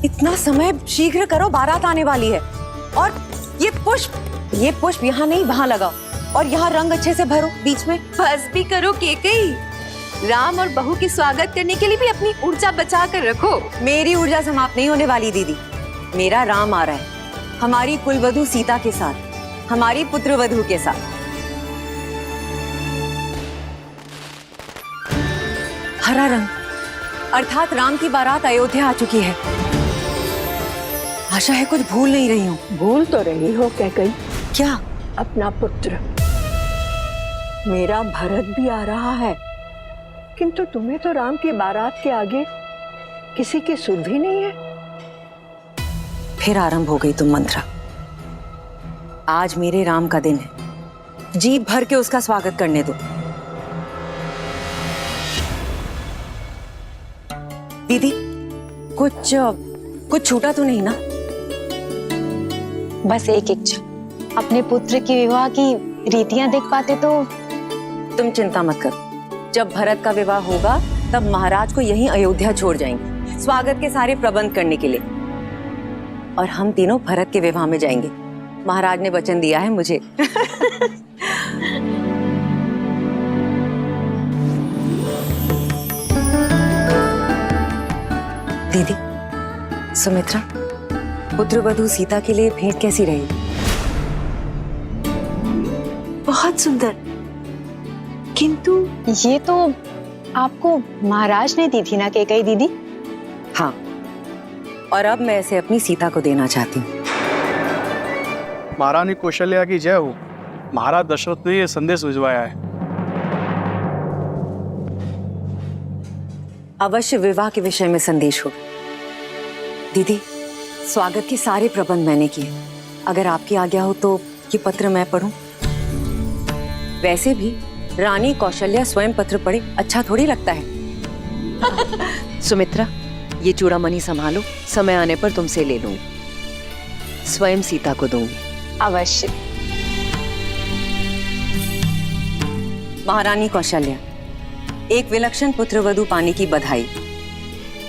इतना समय शीघ्र करो, बारात आने वाली है। और ये पुष्प यहाँ नहीं वहाँ लगाओ, और यहाँ रंग अच्छे से भरो बीच में। बस भी करो केकई। राम और बहू के स्वागत करने के लिए भी अपनी ऊर्जा बचा कर रखो। मेरी ऊर्जा समाप्त नहीं होने वाली दीदी। मेरा राम आ रहा है, हमारी कुलवधू सीता के साथ, हमारी पुत्रवधू के साथ। हरा रंग अर्थात राम की बारात अयोध्या आ चुकी है। आशा है कुछ भूल नहीं रही हूँ। भूल तो रही हो कैकई। क्या? अपना पुत्र। मेरा भरत भी आ रहा है, किंतु तुम्हें तो राम की बारात के आगे किसी की सुध भी नहीं है। फिर आरंभ हो गई तुम मंत्रा। आज मेरे राम का दिन है, जी भर के उसका स्वागत करने दो। दीदी कुछ छूटा तो नहीं ना? बस एक इच्छा, अपने पुत्र के विवाह की रीतियां देख पाते तो। तुम चिंता मत करो, जब भरत का विवाह होगा तब महाराज को यहीं अयोध्या छोड़ जाएंगे स्वागत के सारे प्रबंध करने के लिए, और हम तीनों भरत के विवाह में जाएंगे। महाराज ने वचन दिया है मुझे। दीदी, सुमित्रा, पुत्रवधू सीता के लिए भेंट कैसी रही? बहुत सुंदर, किंतु ये तो आपको महाराज ने दी थी ना केकई दीदी? हाँ, और अब मैं इसे अपनी सीता को देना चाहती हूँ। महारानी कौशल्या की जय हो। महाराज दशरथ ने यह संदेश भिजवाया है। अवश्य विवाह के विषय में संदेश होगा। दीदी, स्वागत के सारे प्रबंध मैंने किए। अगर आपकी आज्ञा हो तो ये पत्र मैं पढूं? वैसे भी रानी कौशल्या स्वयं पत्र पढ़े अच्छा थोड़ी लगता है। सुमित्रा, ये चूड़ामणि संभालो, समय आने पर तुमसे ले लूंगी। स्वयं सीता को दूंगी। अवश्य। महारानी कौशल्या, एक विलक्षण पुत्रवधू पाने की बधाई।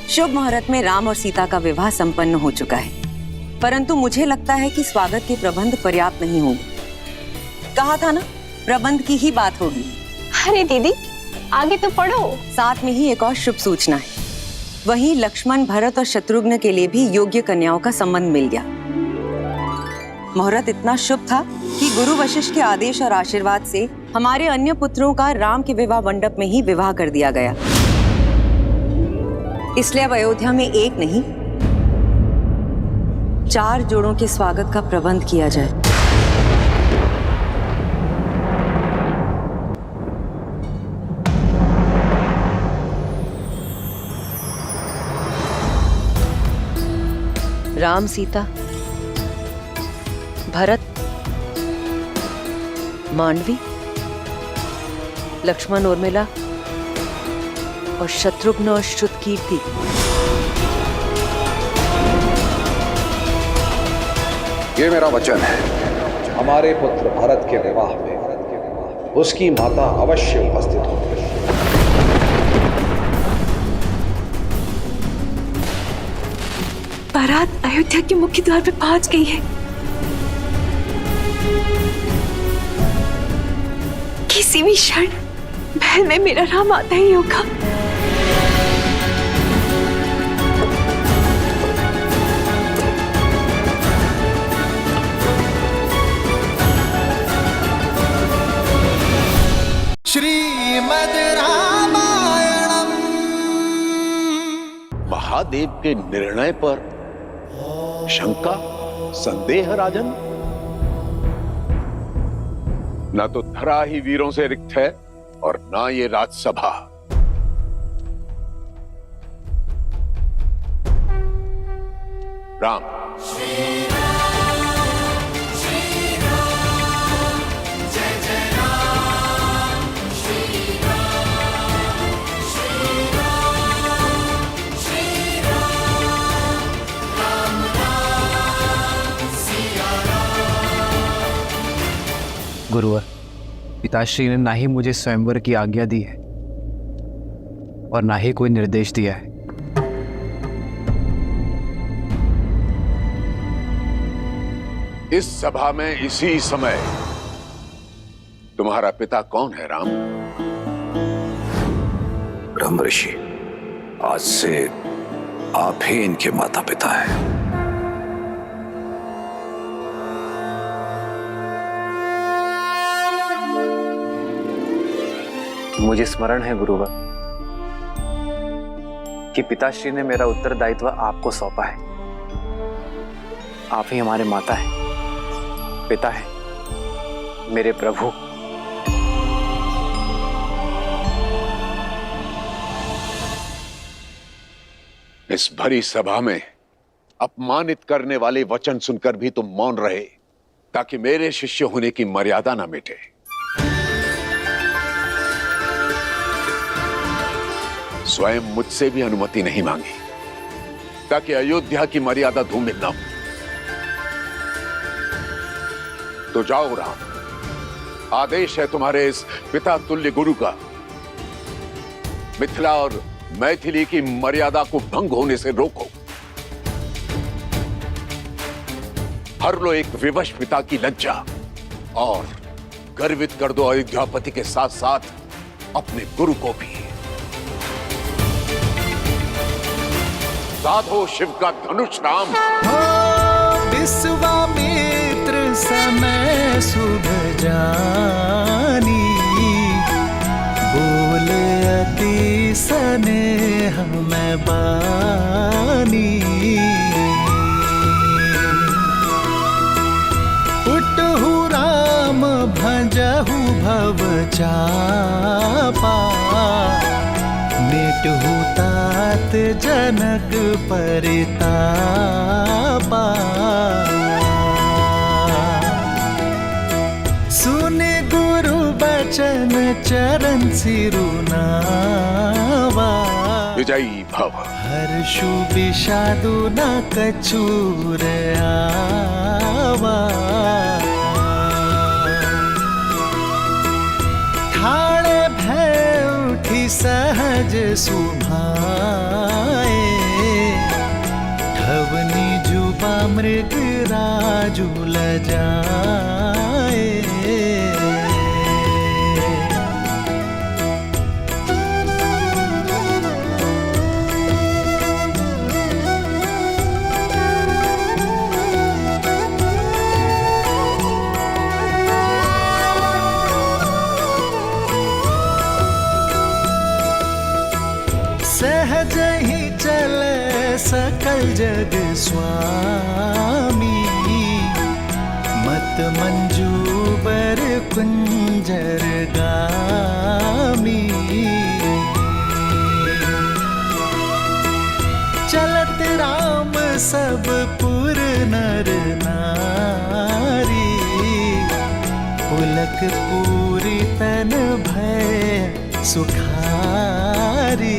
शुभ मुहूर्त में राम और सीता का विवाह संपन्न हो चुका है, परंतु मुझे लगता है कि स्वागत के प्रबंध पर्याप्त नहीं होंगे। कहा था ना, प्रबंध की ही बात होगी। अरे दीदी, आगे तो पढ़ो। साथ में ही एक और शुभ सूचना है। वहीं लक्ष्मण, भरत और शत्रुघ्न के लिए भी योग्य कन्याओं का संबंध मिल गया। मुहूर्त इतना शुभ था कि गुरु वशिष्ठ के आदेश और आशीर्वाद से हमारे अन्य पुत्रों का राम के विवाह मंडप में ही विवाह कर दिया गया। इसलिए अब अयोध्या में एक नहीं, 4 जोड़ों के स्वागत का प्रबंध किया जाए। राम, सीता, भरत, मांडवी, लक्ष्मण, उर्मिला और शत्रुघ्न और श्रुतकीर्ति। ये मेरा वचन है, हमारे पुत्र भरत के विवाह में उसकी माता अवश्य उपस्थित होगी। बारात अयोध्या के मुख्य द्वार पे पहुंच गई है। किसी भी क्षण महल में मेरा राम आता ही होगा। श्रीमद् रामायणम। महादेव के निर्णय पर शंका, संदेह राजन? ना तो धरा ही वीरों से रिक्त है और ना ये राजसभा। राम, गुरुवर, पिताश्री ने ना ही मुझे स्वयंवर की आज्ञा दी है और ना ही कोई निर्देश दिया है। इस सभा में इसी समय तुम्हारा पिता कौन है राम? ब्रह्म ऋषि, आज से आप ही इनके माता पिता हैं। मुझे स्मरण है गुरुवर कि पिताश्री ने मेरा उत्तरदायित्व आपको सौंपा है। आप ही हमारे माता हैं, पिता हैं, मेरे प्रभु। इस भरी सभा में अपमानित करने वाले वचन सुनकर भी तुम मौन रहे ताकि मेरे शिष्य होने की मर्यादा ना मिटे। स्वयं मुझसे भी अनुमति नहीं मांगी ताकि अयोध्या की मर्यादा धूमिल ना हो। तो जाओ राम, आदेश है तुम्हारे इस पिता तुल्य गुरु का, मिथिला और मैथिली की मर्यादा को भंग होने से रोको। हर लो एक विवश पिता की लज्जा और गर्वित कर दो अयोध्यापति के साथ साथ अपने गुरु को भी। साधो शिव का धनुष राम। विश्वामित्र समय शुभ जानी, बोले अति स्नेह में बानी। उठहु राम भजहु भव चापा, मिटहु तात जनक परितापा। सुने गुरु बचन चरण सिरुनावा, विजयी भव। हर्षु विषादु न कछुर आवा, ठाणे भय उठी सहज सुभाए, ठवनी जुबा मृग राजु लजाए। सहज ही चले सकल जग स्वामी, मत मंजूबर कुंजर गामी। चलत राम सब पुर नर नारी, पुलक पूरी तन भय सुखारी।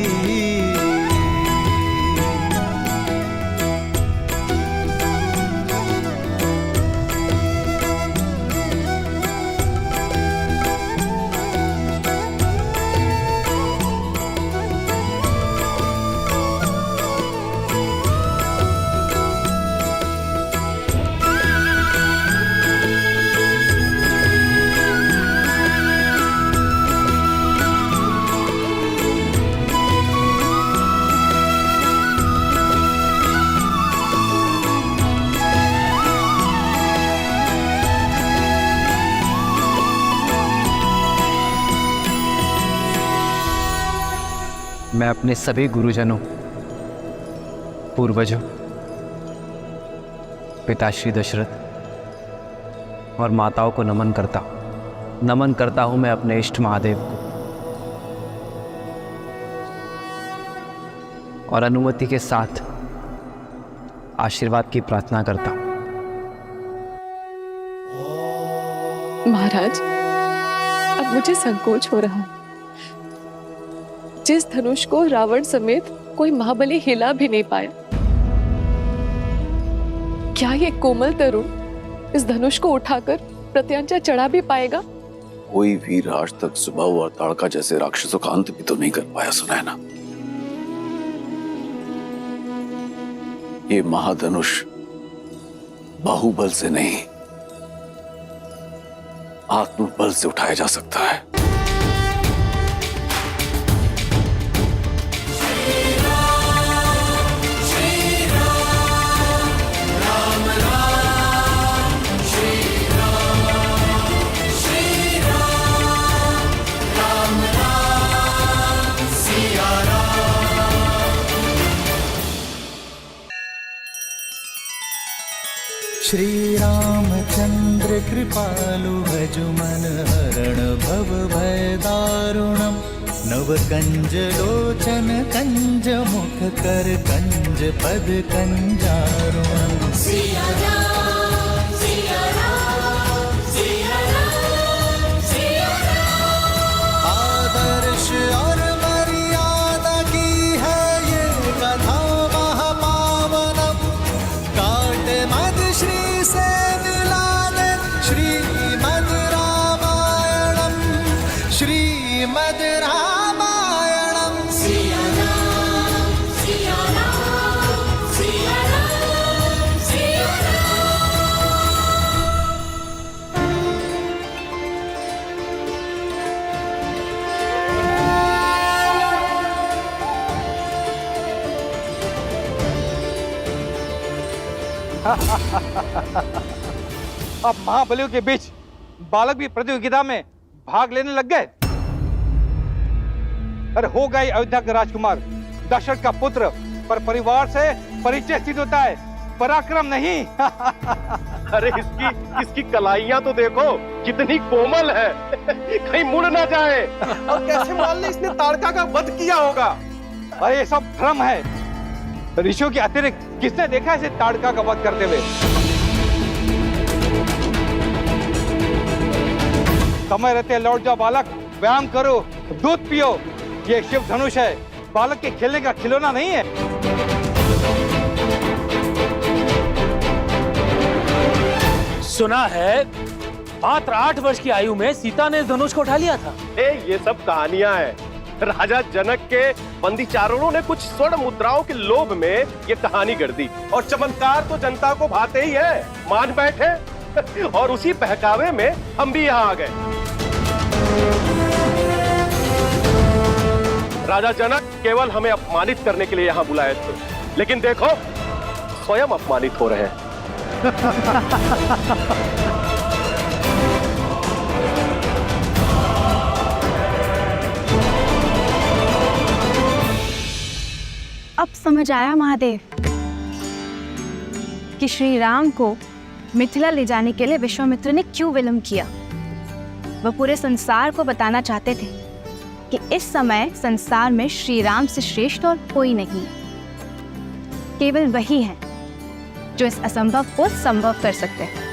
मैं अपने सभी गुरुजनों, पूर्वजों, पिताश्री दशरथ और माताओं को नमन करता हूं मैं अपने इष्ट महादेव को, और अनुमति के साथ आशीर्वाद की प्रार्थना करता हूं। महाराज, अब मुझे संकोच हो रहा है। जिस धनुष को रावण समेत कोई महाबली हिला भी नहीं पाया, क्या ये कोमल तरुण इस धनुष को उठाकर प्रत्यांचा चढ़ा भी पाएगा? कोई वीर आज तक सुबह और ताड़का जैसे राक्षसों का अंत भी तो नहीं कर पाया, सुना है ना? ये महाधनुष बाहुबल से नहीं, आत्मबल से उठाया जा सकता है। श्री रामचंद्र कृपालु भजु मन हरण भव भय दारुणम, नव कंज लोचन कंज मुख कर कंज पद कंजारुणम। सिया राम, सिया राम, सिया राम, सिया राम। आदर्श और मर्यादा की है ये कथा महापावनम, काट मद श्री से मिला दे श्रीमद् रामायणम, श्रीमद् रामायणम। सिया राम, सिया राम, सिया राम, सिया अब महाबलियों के बीच बालक भी प्रतियोगिता में भाग लेने लग गए। अरे हो गए अयोध्या का राजकुमार, दशरथ का पुत्र, पर परिवार से परिचय सिद्ध होता है, पराक्रम नहीं। अरे इसकी कलाइयां तो देखो कितनी कोमल है, कहीं मुड़ ना जाए। और कैसे मान ले इसने ताड़का का वध किया होगा? अरे ये सब भ्रम है, ऋषियों के अतिरिक्त किसने देखा इसे ताड़का का वध करते हुए? समय रहते लौट जाओ बालक, व्यायाम करो, दूध पियो। ये शिव धनुष है, बालक के खेलने का खिलौना नहीं है। सुना है मात्र 8 वर्ष की आयु में सीता ने इस धनुष को उठा लिया था। ये सब कहानियां हैं। राजा जनक के बंदी चारणों ने कुछ स्वर्ण मुद्राओं के लोभ में ये कहानी गढ़ दी, और चमत्कार तो जनता को भाते ही है, मान बैठे। और उसी बहकावे में हम भी यहाँ आ गए। राजा जनक केवल हमें अपमानित करने के लिए यहाँ बुलाए थे, लेकिन देखो स्वयं अपमानित हो रहे हैं। अब समझ आया महादेव कि श्री राम को मिथिला ले जाने के लिए विश्वामित्र ने क्यों विलंब किया। वह पूरे संसार को बताना चाहते थे कि इस समय संसार में श्री राम से श्रेष्ठ और कोई नहीं, केवल वही है जो इस असंभव को संभव कर सकते हैं।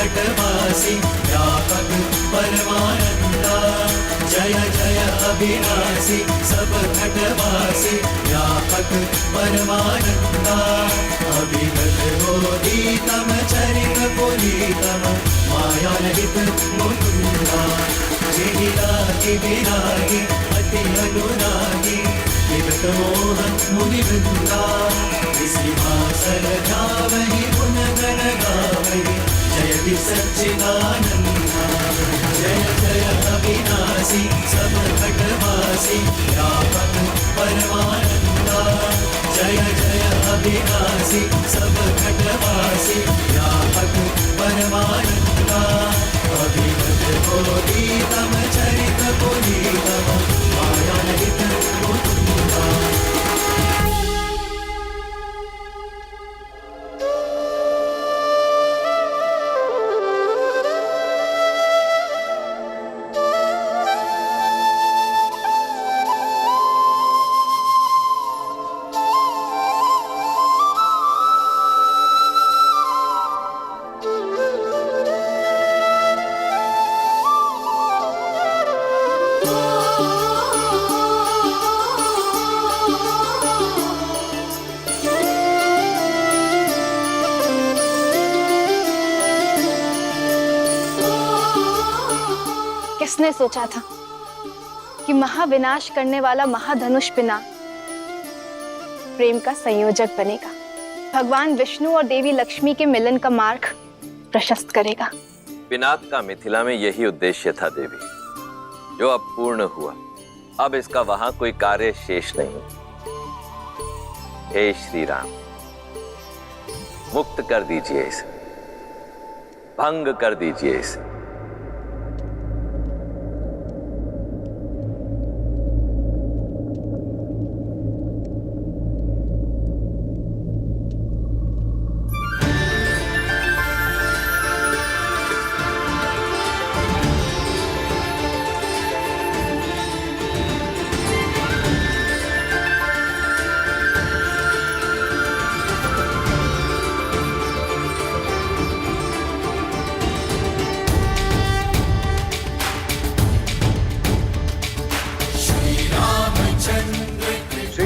घटवासी व्यापक परमानंदा जय जय अविनाशी सब घटवासी व्यापक परमानंदा अविगत बोधितम चरित पुनीतम माया रहित मुकुंदा जिहिरागी विरागी अति अनुरागी विगत मोहन मुनि वृंदा इसी भासर गावहि गुण गण गावहि जयति सच्चिदानंदा जय जय अविनाशी सब घटवासी व्यापक परमानंदा जय जय अविनाशी सब घटवासी व्यापक परमानंदा अभिगत बोधितम चरित पुनीतम माया रहित मुकुंदा किसने सोचा था कि महाविनाश करने वाला महाधनुष पिनाक प्रेम का संयोजक बनेगा, भगवान विष्णु और देवी लक्ष्मी के मिलन का मार्ग प्रशस्त करेगा। पिनाक का मिथिला में यही उद्देश्य था देवी, जो अब पूर्ण हुआ। अब इसका वहां कोई कार्य शेष नहीं। हे श्री राम, मुक्त कर दीजिए इसे, भंग कर दीजिए इसे।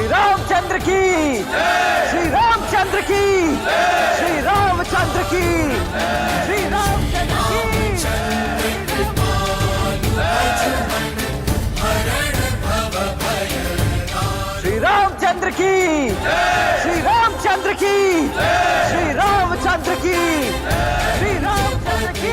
रामचंद्र की, श्री रामचंद्र की, श्री रामचंद्र की, श्री रामचंद्र की। श्री रामचंद्र की, श्री रामचंद्र की, श्री रामचंद्र की, श्री रामचंद्र की।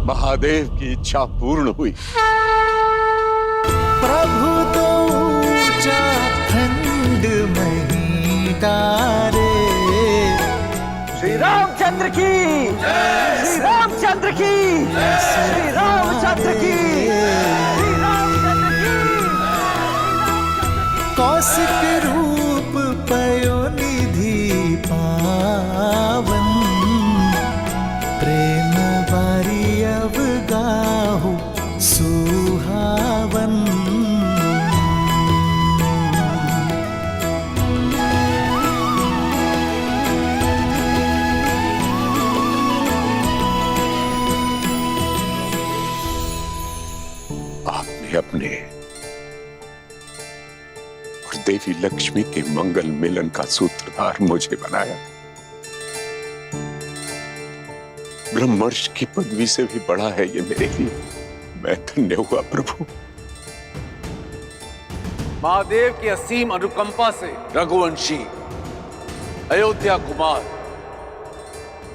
महादेव की इच्छा पूर्ण हुई। प्रभु तो ऊंचा खंड नहीं तारे रामचंद्र की, श्री रामचंद्र की, श्री रामचंद्र की, श्री रामचंद्र की। कौशिक रूप पयोनिधि पावन, प्रेम बारी अब गाहु सुहावन। आपने अपने और देवी लक्ष्मी के मंगल मिलन का सूत्रधार मुझे बनाया। ब्रह्मर्षि की पदवी से भी बड़ा है ये मेरे लिए। मैं धन्य हुआ प्रभु। महादेव की असीम अनुकंपा से रघुवंशी अयोध्या कुमार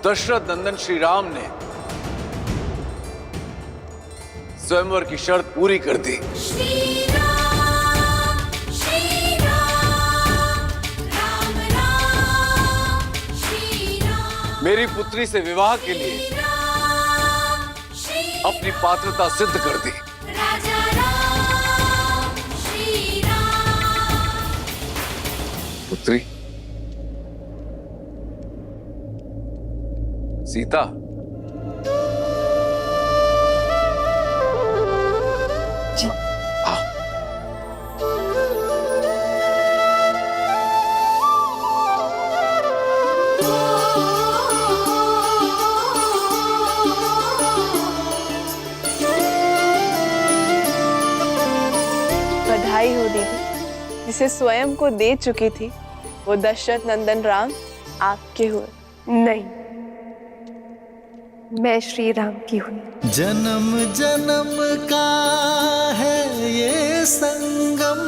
दशरथ नंदन श्री राम ने स्वयंवर की शर्त पूरी कर दी। मेरी पुत्री से विवाह के लिए अपनी पात्रता सिद्ध कर दी। पुत्री सीता, बधाई हो दीदी, जिसे स्वयं को दे चुकी थी वो दशरथ नंदन राम आपके हुए। नहीं, मैं श्री राम की हूँ। जन्म जन्म का है ये संगम,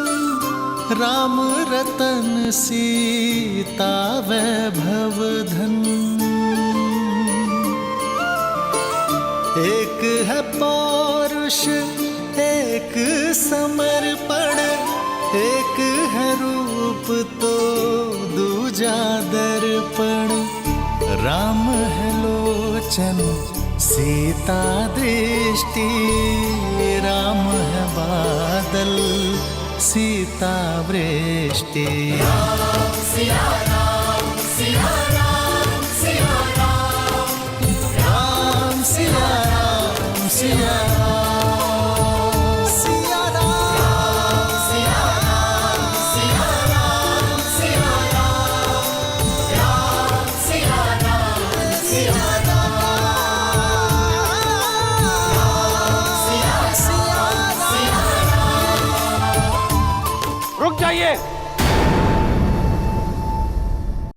राम रतन सीता वैभव धन। एक है पौरुष एक समर्पण, एक है रूप तो दूजा दर्पण। राम है लोचन सीता दृष्टि, राम है बादल सीता वृष्टि। राम सिया राम सिया राम सिया राम, राम सिया राम सिया राम।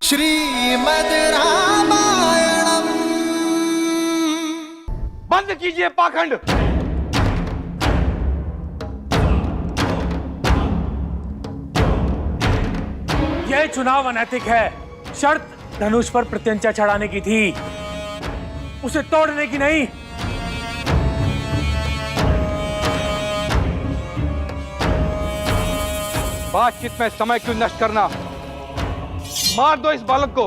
श्रीमद् रामायणम। बंद कीजिए पाखंड। यह चुनाव अनैतिक है। शर्त धनुष पर प्रत्यंचा चढ़ाने की थी, उसे तोड़ने की नहीं। बातचीत में समय क्यों नष्ट करना? मार दो इस बालक को।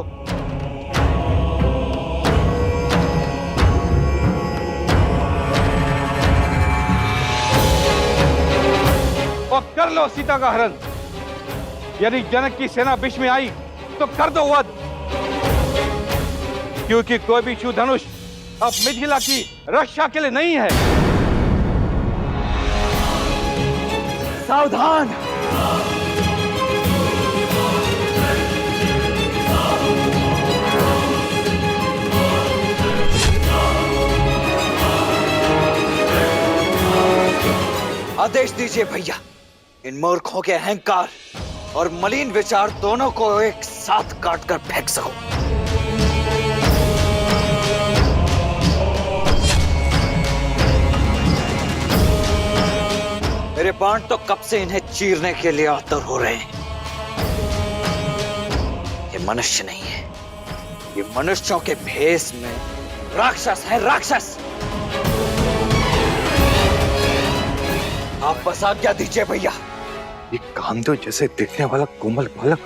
और कर लो सीता का हरण। यदि जनक की सेना बीच में आई तो कर दो वध, क्योंकि कोई भी शिव धनुष अब मिथिला की रक्षा के लिए नहीं है। सावधान। आदेश दीजिए भैया, इन मूर्खों के अहंकार और मलिन विचार दोनों को एक साथ काटकर फेंक सको। मेरे बाण तो कब से इन्हें चीरने के लिए आतुर हो रहे हैं। ये मनुष्य नहीं है, ये मनुष्यों के भेष में राक्षस है, राक्षस। आप बस आज्ञा दीजिए भैया। ये कामदेव जैसे दिखने वाला कोमल बालक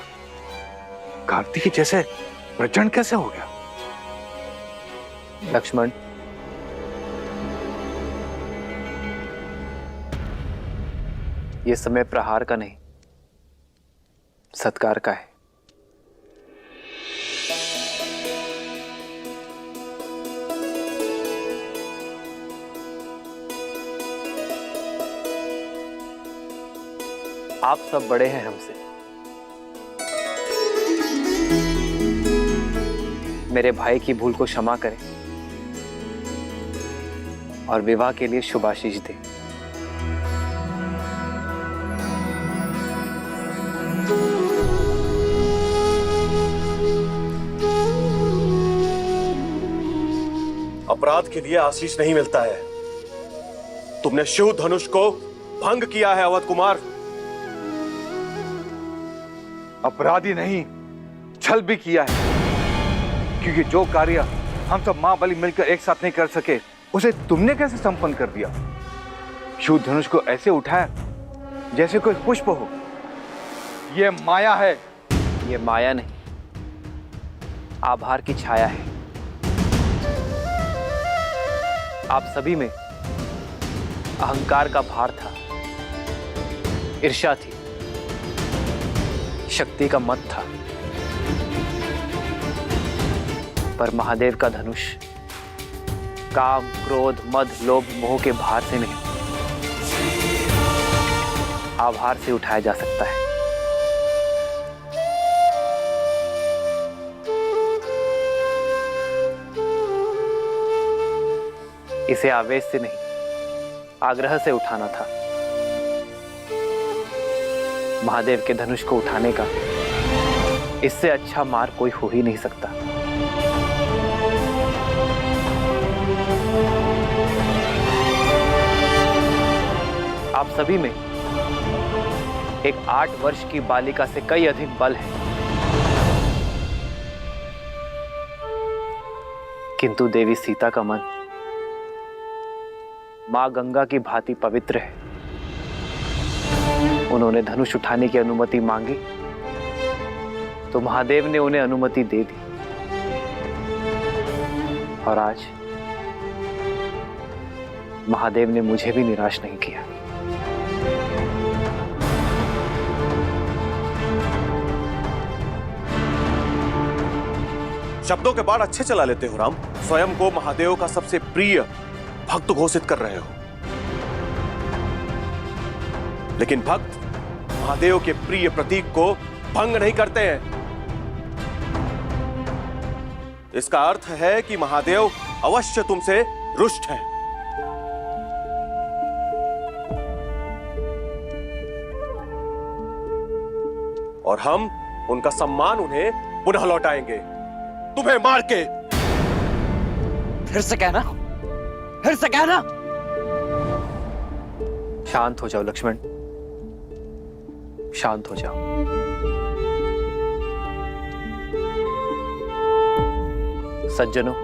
कार्तिकी जैसे प्रचंड कैसे हो गया? लक्ष्मण, ये समय प्रहार का नहीं, सत्कार का है। आप सब बड़े हैं हमसे, मेरे भाई की भूल को क्षमा करें और विवाह के लिए शुभाशीष दें। अपराध के लिए आशीष नहीं मिलता है। तुमने शिव धनुष को भंग किया है अवध कुमार। अपराधी नहीं, छल भी किया है, क्योंकि जो कार्य हम सब मां बलि मिलकर एक साथ नहीं कर सके, उसे तुमने कैसे संपन्न कर दिया। शिव धनुष को ऐसे उठाया जैसे कोई पुष्प हो। यह माया है। ये माया नहीं, आभार की छाया है। आप सभी में अहंकार का भार था, ईर्ष्या थी, शक्ति का मत था, पर महादेव का धनुष काम, क्रोध, मद, लोभ, मोह के भार से नहीं, आभार से उठाया जा सकता है। इसे आवेश से नहीं, आग्रह से उठाना था। महादेव के धनुष को उठाने का इससे अच्छा मार्ग कोई हो ही नहीं सकता। आप सभी में एक 8 वर्ष की बालिका से कई अधिक बल है, किंतु देवी सीता का मन मां गंगा की भांति पवित्र है। उन्होंने धनुष उठाने की अनुमति मांगी तो महादेव ने उन्हें अनुमति दे दी, और आज महादेव ने मुझे भी निराश नहीं किया। शब्दों के बाढ़ अच्छे चला लेते हो राम। स्वयं को महादेव का सबसे प्रिय भक्त घोषित कर रहे हो, लेकिन भक्त महादेव के प्रिय प्रतीक को भंग नहीं करते हैं। इसका अर्थ है कि महादेव अवश्य तुमसे रुष्ट हैं। और हम उनका सम्मान उन्हें पुनः लौटाएंगे, तुम्हें मार के। फिर से कहना, फिर से कहना। शांत हो जाओ लक्ष्मण, शांत हो जाओ। सज्जनों,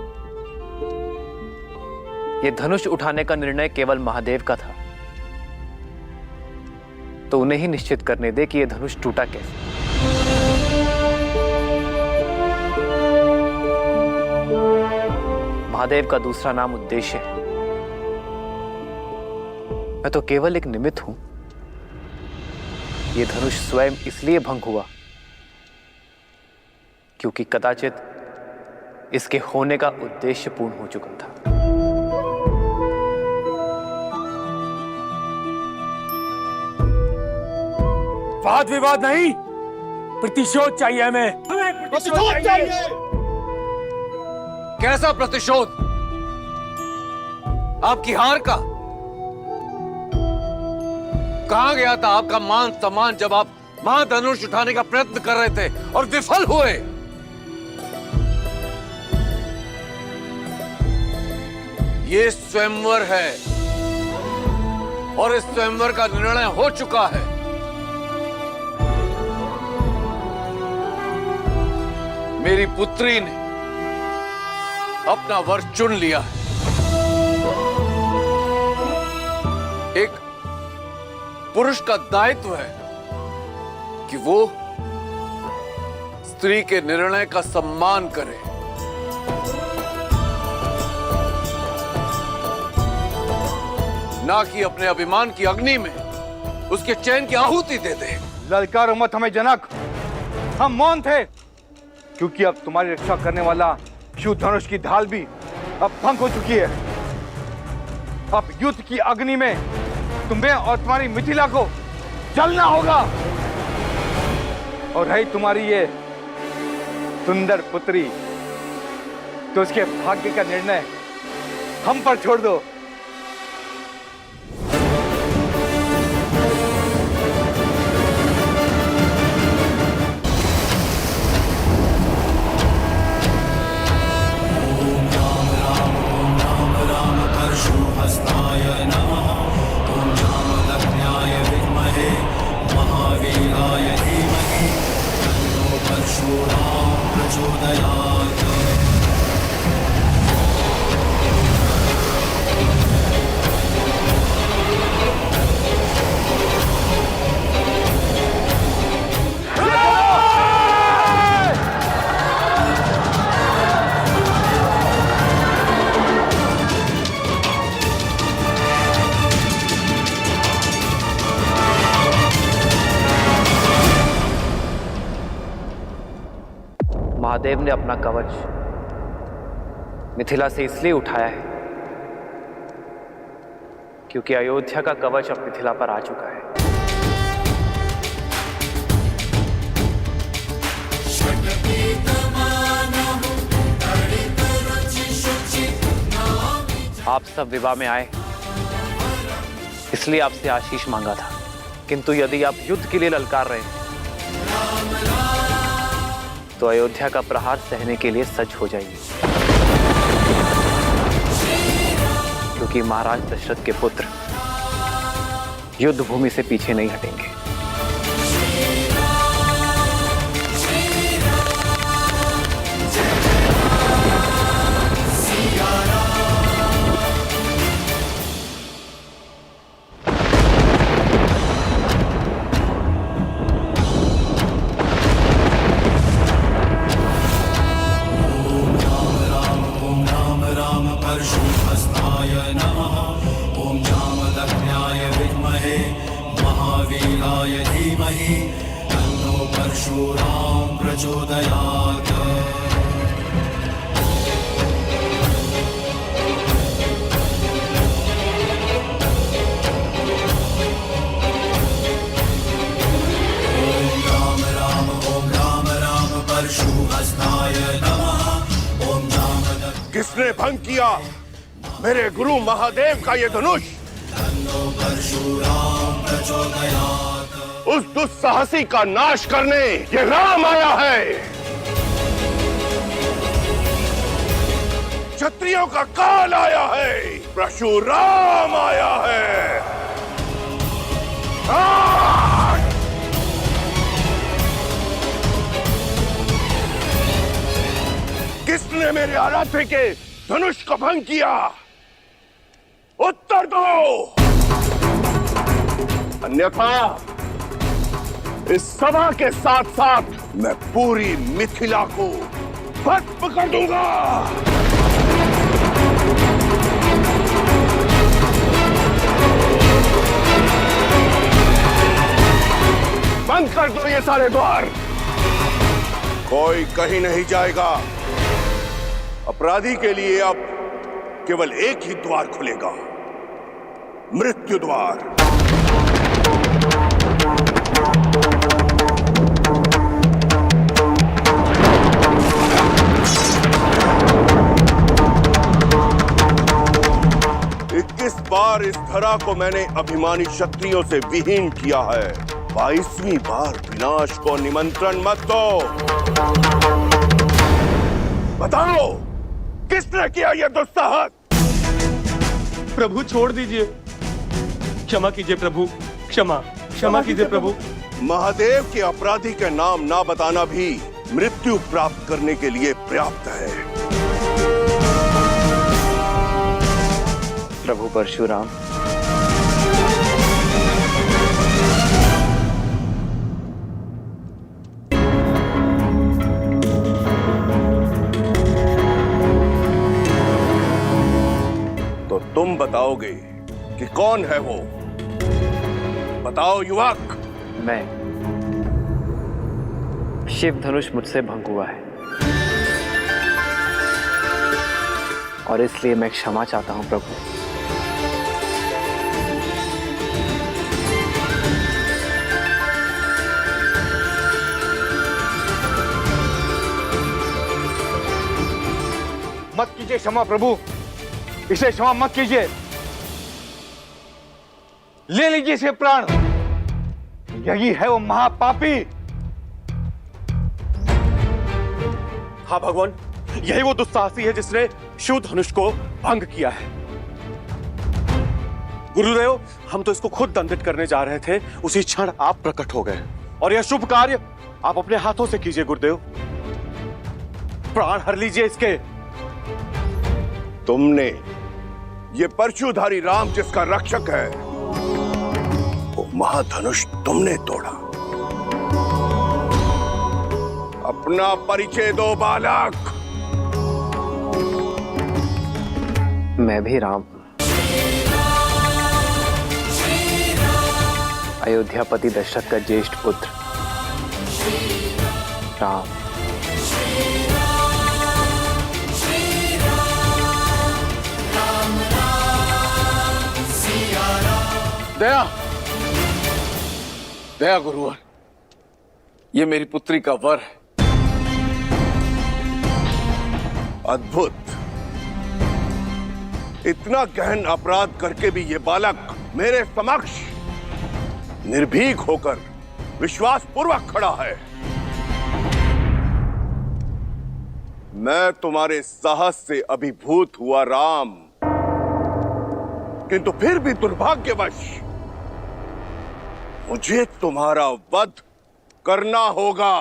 यह धनुष उठाने का निर्णय केवल महादेव का था, तो उन्हें ही निश्चित करने दे कि यह धनुष टूटा कैसे। महादेव का दूसरा नाम उद्देश्य है। मैं तो केवल एक निमित्त हूं। यह धनुष स्वयं इसलिए भंग हुआ क्योंकि कदाचित इसके होने का उद्देश्य पूर्ण हो चुका था। वाद विवाद नहीं, प्रतिशोध चाहिए हमें। प्रतिशोध चाहिए। कैसा प्रतिशोध? आपकी हार का? कहां गया था आपका मान सम्मान जब आप महाधनुष उठाने का प्रयत्न कर रहे थे और विफल हुए? ये स्वयंवर है और इस स्वयंवर का निर्णय हो चुका है। मेरी पुत्री ने अपना वर चुन लिया है। एक पुरुष का दायित्व है कि वो स्त्री के निर्णय का सम्मान करे। ना कि अपने अभिमान की अग्नि में उसके चैन की आहुति दे दे। ललकारो मत हमें जनक, हम मौन थे क्योंकि अब तुम्हारी रक्षा करने वाला शिव धनुष की ढाल भी अब भंग हो चुकी है। अब युद्ध की अग्नि में तुम्हें और तुम्हारी मिथिला को जलना होगा। और रही तुम्हारी ये सुंदर पुत्री, तो उसके भाग्य का निर्णय हम पर छोड़ दो। महादेव ने अपना कवच मिथिला से इसलिए उठाया है क्योंकि अयोध्या का कवच अब मिथिला पर आ चुका है। आप सब विवाह में आए इसलिए आपसे आशीष मांगा था, किंतु यदि आप युद्ध के लिए ललकार रहे हैं तो अयोध्या का प्रहार सहने के लिए सज्ज हो जाइए, क्योंकि महाराज दशरथ के पुत्र युद्ध भूमि से पीछे नहीं हटेंगे। किसने भंग किया मेरे गुरु महादेव का ये धनुष? उस दुस्साहसी का नाश करने ये राम आया है। क्षत्रियों का काल आया है, परशुराम आया है। किसने मेरे आराध्य के धनुष को भंग किया? उत्तर दो, अन्यथा इस सभा के साथ साथ मैं पूरी मिथिला को भस्म कर दूंगा। बंद कर दो ये सारे द्वार, कोई कहीं नहीं जाएगा। अपराधी के लिए अब केवल एक ही द्वार खुलेगा, मृत्यु द्वार। इक्कीस बार इस धरा को मैंने अभिमानी क्षत्रियों से विहीन किया है, 22वीं बार विनाश को निमंत्रण मत दो। बताओ किसने किया यह दुस्साहस? प्रभु छोड़ दीजिए, क्षमा कीजिए प्रभु, क्षमा कीजिए प्रभु। महादेव के अपराधी के नाम ना बताना भी मृत्यु प्राप्त करने के लिए पर्याप्त है। प्रभु परशुराम, तो तुम बताओगे कि कौन है वो? बताओ युवक। मैं शिव धनुष मुझसे भंग हुआ है और इसलिए मैं क्षमा चाहता हूं प्रभु। मत कीजिए क्षमा प्रभु, इसे क्षमा मत कीजिए। ले लीजिए इसे प्राण। यही है वो महापापी। हाँ भगवान, यही वो दुस्साहसी है जिसने शिव धनुष को भंग किया है। गुरुदेव, हम तो इसको खुद दंडित करने जा रहे थे, उसी क्षण आप प्रकट हो गए और यह शुभ कार्य आप अपने हाथों से कीजिए गुरुदेव। प्राण हर लीजिए इसके। तुमने, ये परशुधारी राम जिसका रक्षक है, वो महाधनुष तुमने तोड़ा। अपना परिचय दो बालक। मैं भी राम, अयोध्यापति दशरथ का ज्येष्ठ पुत्र राम। दया, दया गुरुवर, ये मेरी पुत्री का वर है। अद्भुत। इतना गहन अपराध करके भी ये बालक मेरे समक्ष निर्भीक होकर विश्वास पूर्वक खड़ा है। मैं तुम्हारे साहस से अभिभूत हुआ राम, किंतु फिर भी दुर्भाग्यवश मुझे तुम्हारा वध करना होगा।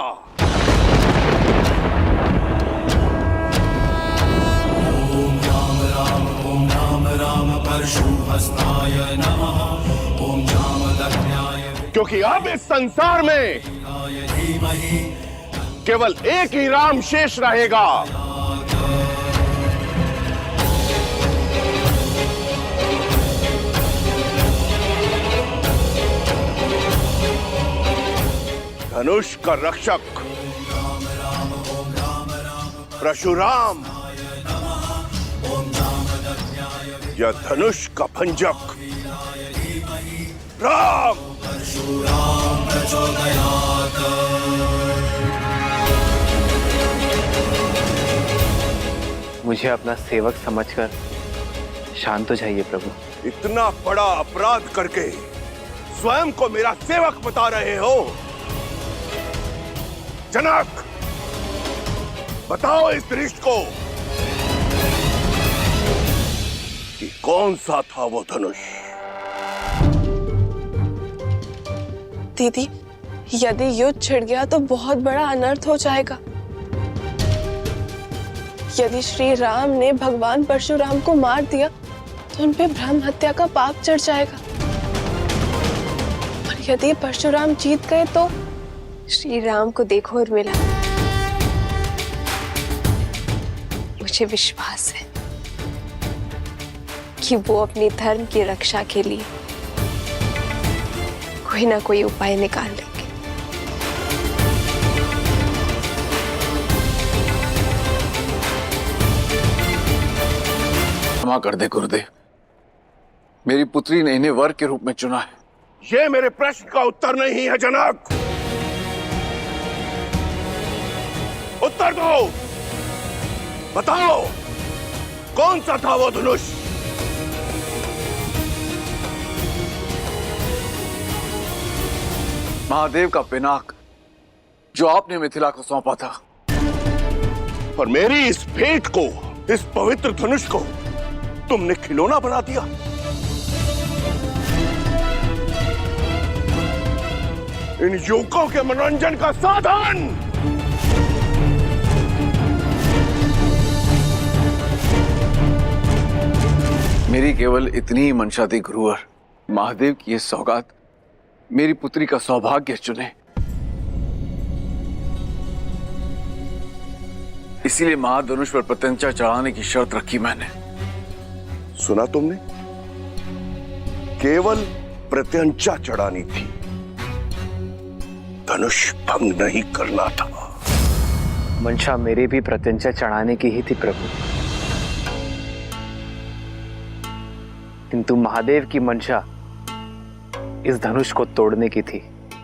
ओम राम राम परशुहस्ताय नमः। ओम जामदग्न्याय क्योंकि अब इस संसार में केवल एक ही राम शेष रहेगा। धनुष का रक्षक परशुराम या धनुष का भंजक राम। मुझे अपना सेवक समझकर शांत हो जाइए प्रभु। इतना बड़ा अपराध करके स्वयं को मेरा सेवक बता रहे हो? जनक, बताओ इस दृष्ट को कि कौन सा था वो धनुष? दीदी, यदि युद्ध छिड़ गया तो बहुत बड़ा अनर्थ हो जाएगा। यदि श्री राम ने भगवान परशुराम को मार दिया तो उन पे ब्रह्म हत्या का पाप चढ़ जाएगा, और यदि परशुराम जीत गए तो श्री राम को देखो उर्मिला, मुझे विश्वास है कि वो अपने धर्म की रक्षा के लिए कोई ना कोई उपाय निकाल लेंगे। क्षमा कर दे गुरुदेव, मेरी पुत्री ने इन्हें वर के रूप में चुना है। ये मेरे प्रश्न का उत्तर नहीं है जनक। उत्तर दो, बताओ कौन सा था वो धनुष? महादेव का पिनाक, जो आपने मिथिला को सौंपा था। और मेरी इस भेंट को, इस पवित्र धनुष को तुमने खिलौना बना दिया। इन युवकों के मनोरंजन का साधन। मेरी केवल इतनी ही मंशा थी गुरुवर, महादेव की ये सौगात मेरी पुत्री का सौभाग्य चुने। इसीलिए महाधनुष पर प्रत्यंचा चढ़ाने की शर्त रखी मैंने। सुना तुमने? केवल प्रत्यंचा चढ़ानी थी, धनुष भंग नहीं करना था। मंशा मेरी भी प्रत्यंचा चढ़ाने की ही थी प्रभु, किंतु महादेव की मंशा इस धनुष को तोड़ने की थी।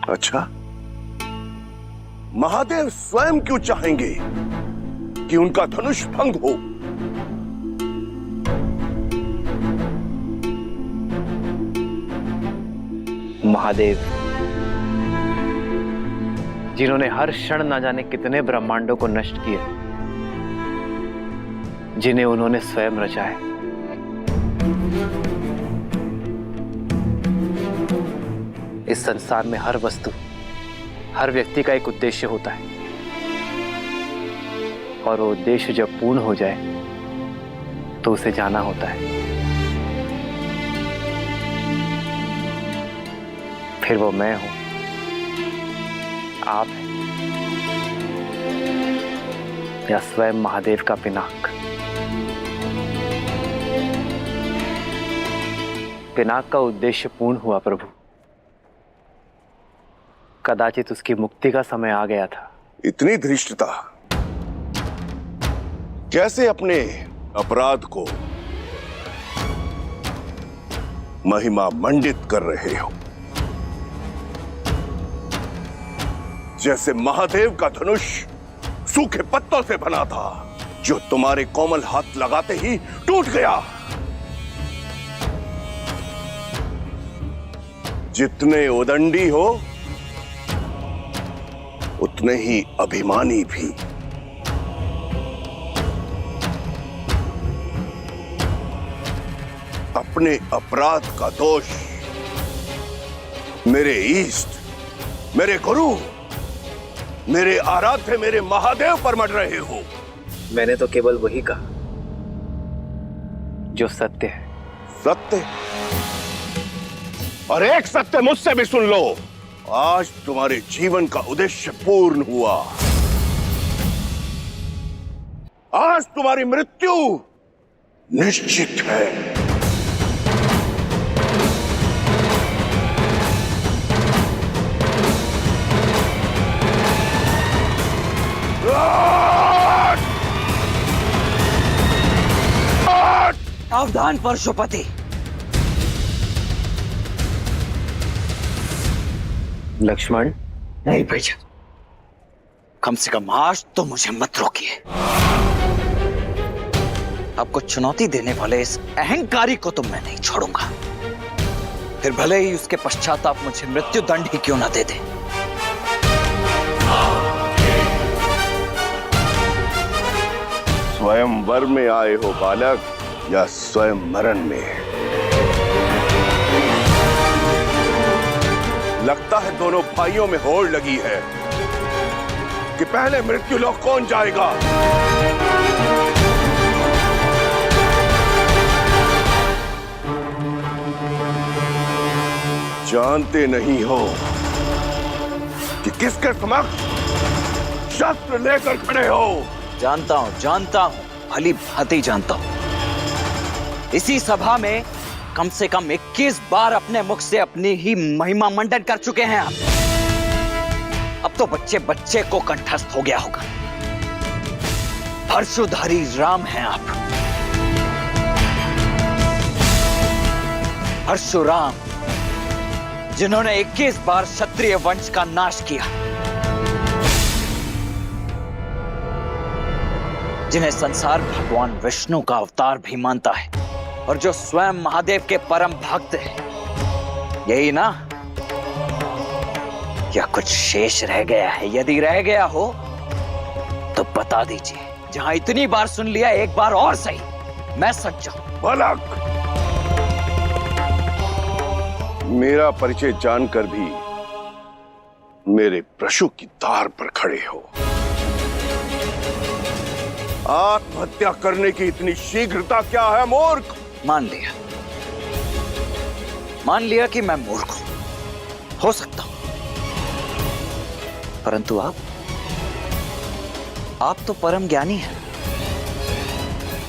अच्छा, महादेव स्वयं क्यों चाहेंगे कि उनका धनुष भंग हो? महादेव जिन्होंने हर क्षण ना जाने कितने ब्रह्मांडों को नष्ट किया, जिन्हें उन्होंने स्वयं रचा है, इस संसार में हर वस्तु, हर व्यक्ति का एक उद्देश्य होता है, और वो उद्देश्य जब पूर्ण हो जाए तो उसे जाना होता है। फिर वो मैं हूं, आप हैं, या स्वयं महादेव का पिनाक। पिनाक का उद्देश्य पूर्ण हुआ प्रभु, कदाचित उसकी मुक्ति का समय आ गया था। इतनी धृष्टता, कैसे अपने अपराध को महिमा मंडित कर रहे हो? जैसे महादेव का धनुष सूखे पत्तों से बना था, जो तुम्हारे कोमल हाथ लगाते ही टूट गया। जितने उदंडी हो उतने ही अभिमानी भी। अपने अपराध का दोष मेरे ईष्ट, मेरे गुरु, मेरे आराध्य, मेरे महादेव पर मढ़ रहे हो। मैंने तो केवल वही कहा जो सत्य है। सत्य? और एक सत्य मुझसे भी सुन लो, आज तुम्हारे जीवन का उद्देश्य पूर्ण हुआ। आज तुम्हारी मृत्यु निश्चित है। सावधान परशुपति, लक्ष्मण। नहीं भैया, कम से कम आज तो मुझे मत रोकिए। आपको चुनौती देने वाले इस अहंकारी को तो मैं नहीं छोड़ूंगा, फिर भले ही उसके पश्चात आप मुझे मृत्यु दंड ही क्यों ना दे दे। स्वयं वर में आए हो बालक, या स्वयं मरण में? लगता है दोनों भाइयों में होड़ लगी है कि पहले मृत्यु लोक कौन जाएगा। जानते नहीं हो कि किसके समक्ष शस्त्र लेकर खड़े हो। जानता हूं, भली भांति जानता हूं। इसी सभा में कम से कम 21 बार अपने मुख से अपनी ही महिमा मंडन कर चुके हैं आप। अब तो बच्चे बच्चे को कंठस्थ हो गया होगा, परशुधारी राम हैं आप। परशुराम, जिन्होंने 21 बार क्षत्रिय वंश का नाश किया, जिन्हें संसार भगवान विष्णु का अवतार भी मानता है, और जो स्वयं महादेव के परम भक्त हैं। यही ना? या कुछ शेष रह गया है? यदि रह गया हो तो बता दीजिए। जहां इतनी बार सुन लिया, एक बार और सही, मैं सच जाऊं। बालक, मेरा परिचय जानकर भी मेरे प्रशु की तार पर खड़े हो। आत्महत्या करने की इतनी शीघ्रता क्या है मूर्ख? मान लिया कि मैं मूर्ख हो सकता हूं, परंतु आप तो परम ज्ञानी हैं।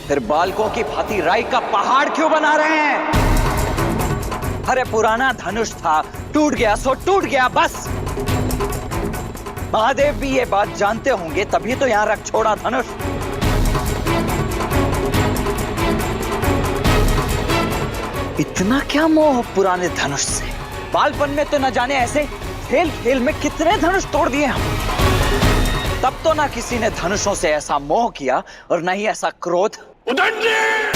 फिर बालकों की भांति राई का पहाड़ क्यों बना रहे हैं? अरे पुराना धनुष था, टूट गया सो टूट गया, बस। महादेव भी ये बात जानते होंगे, तभी तो यहां रख छोड़ा धनुष। इतना क्या मोह पुराने धनुष से? बालपन में तो न जाने ऐसे खेल खेल में कितने धनुष तोड़ दिए हम। तब तो ना किसी ने धनुषों से ऐसा मोह किया और न ही ऐसा क्रोध। उदंडी!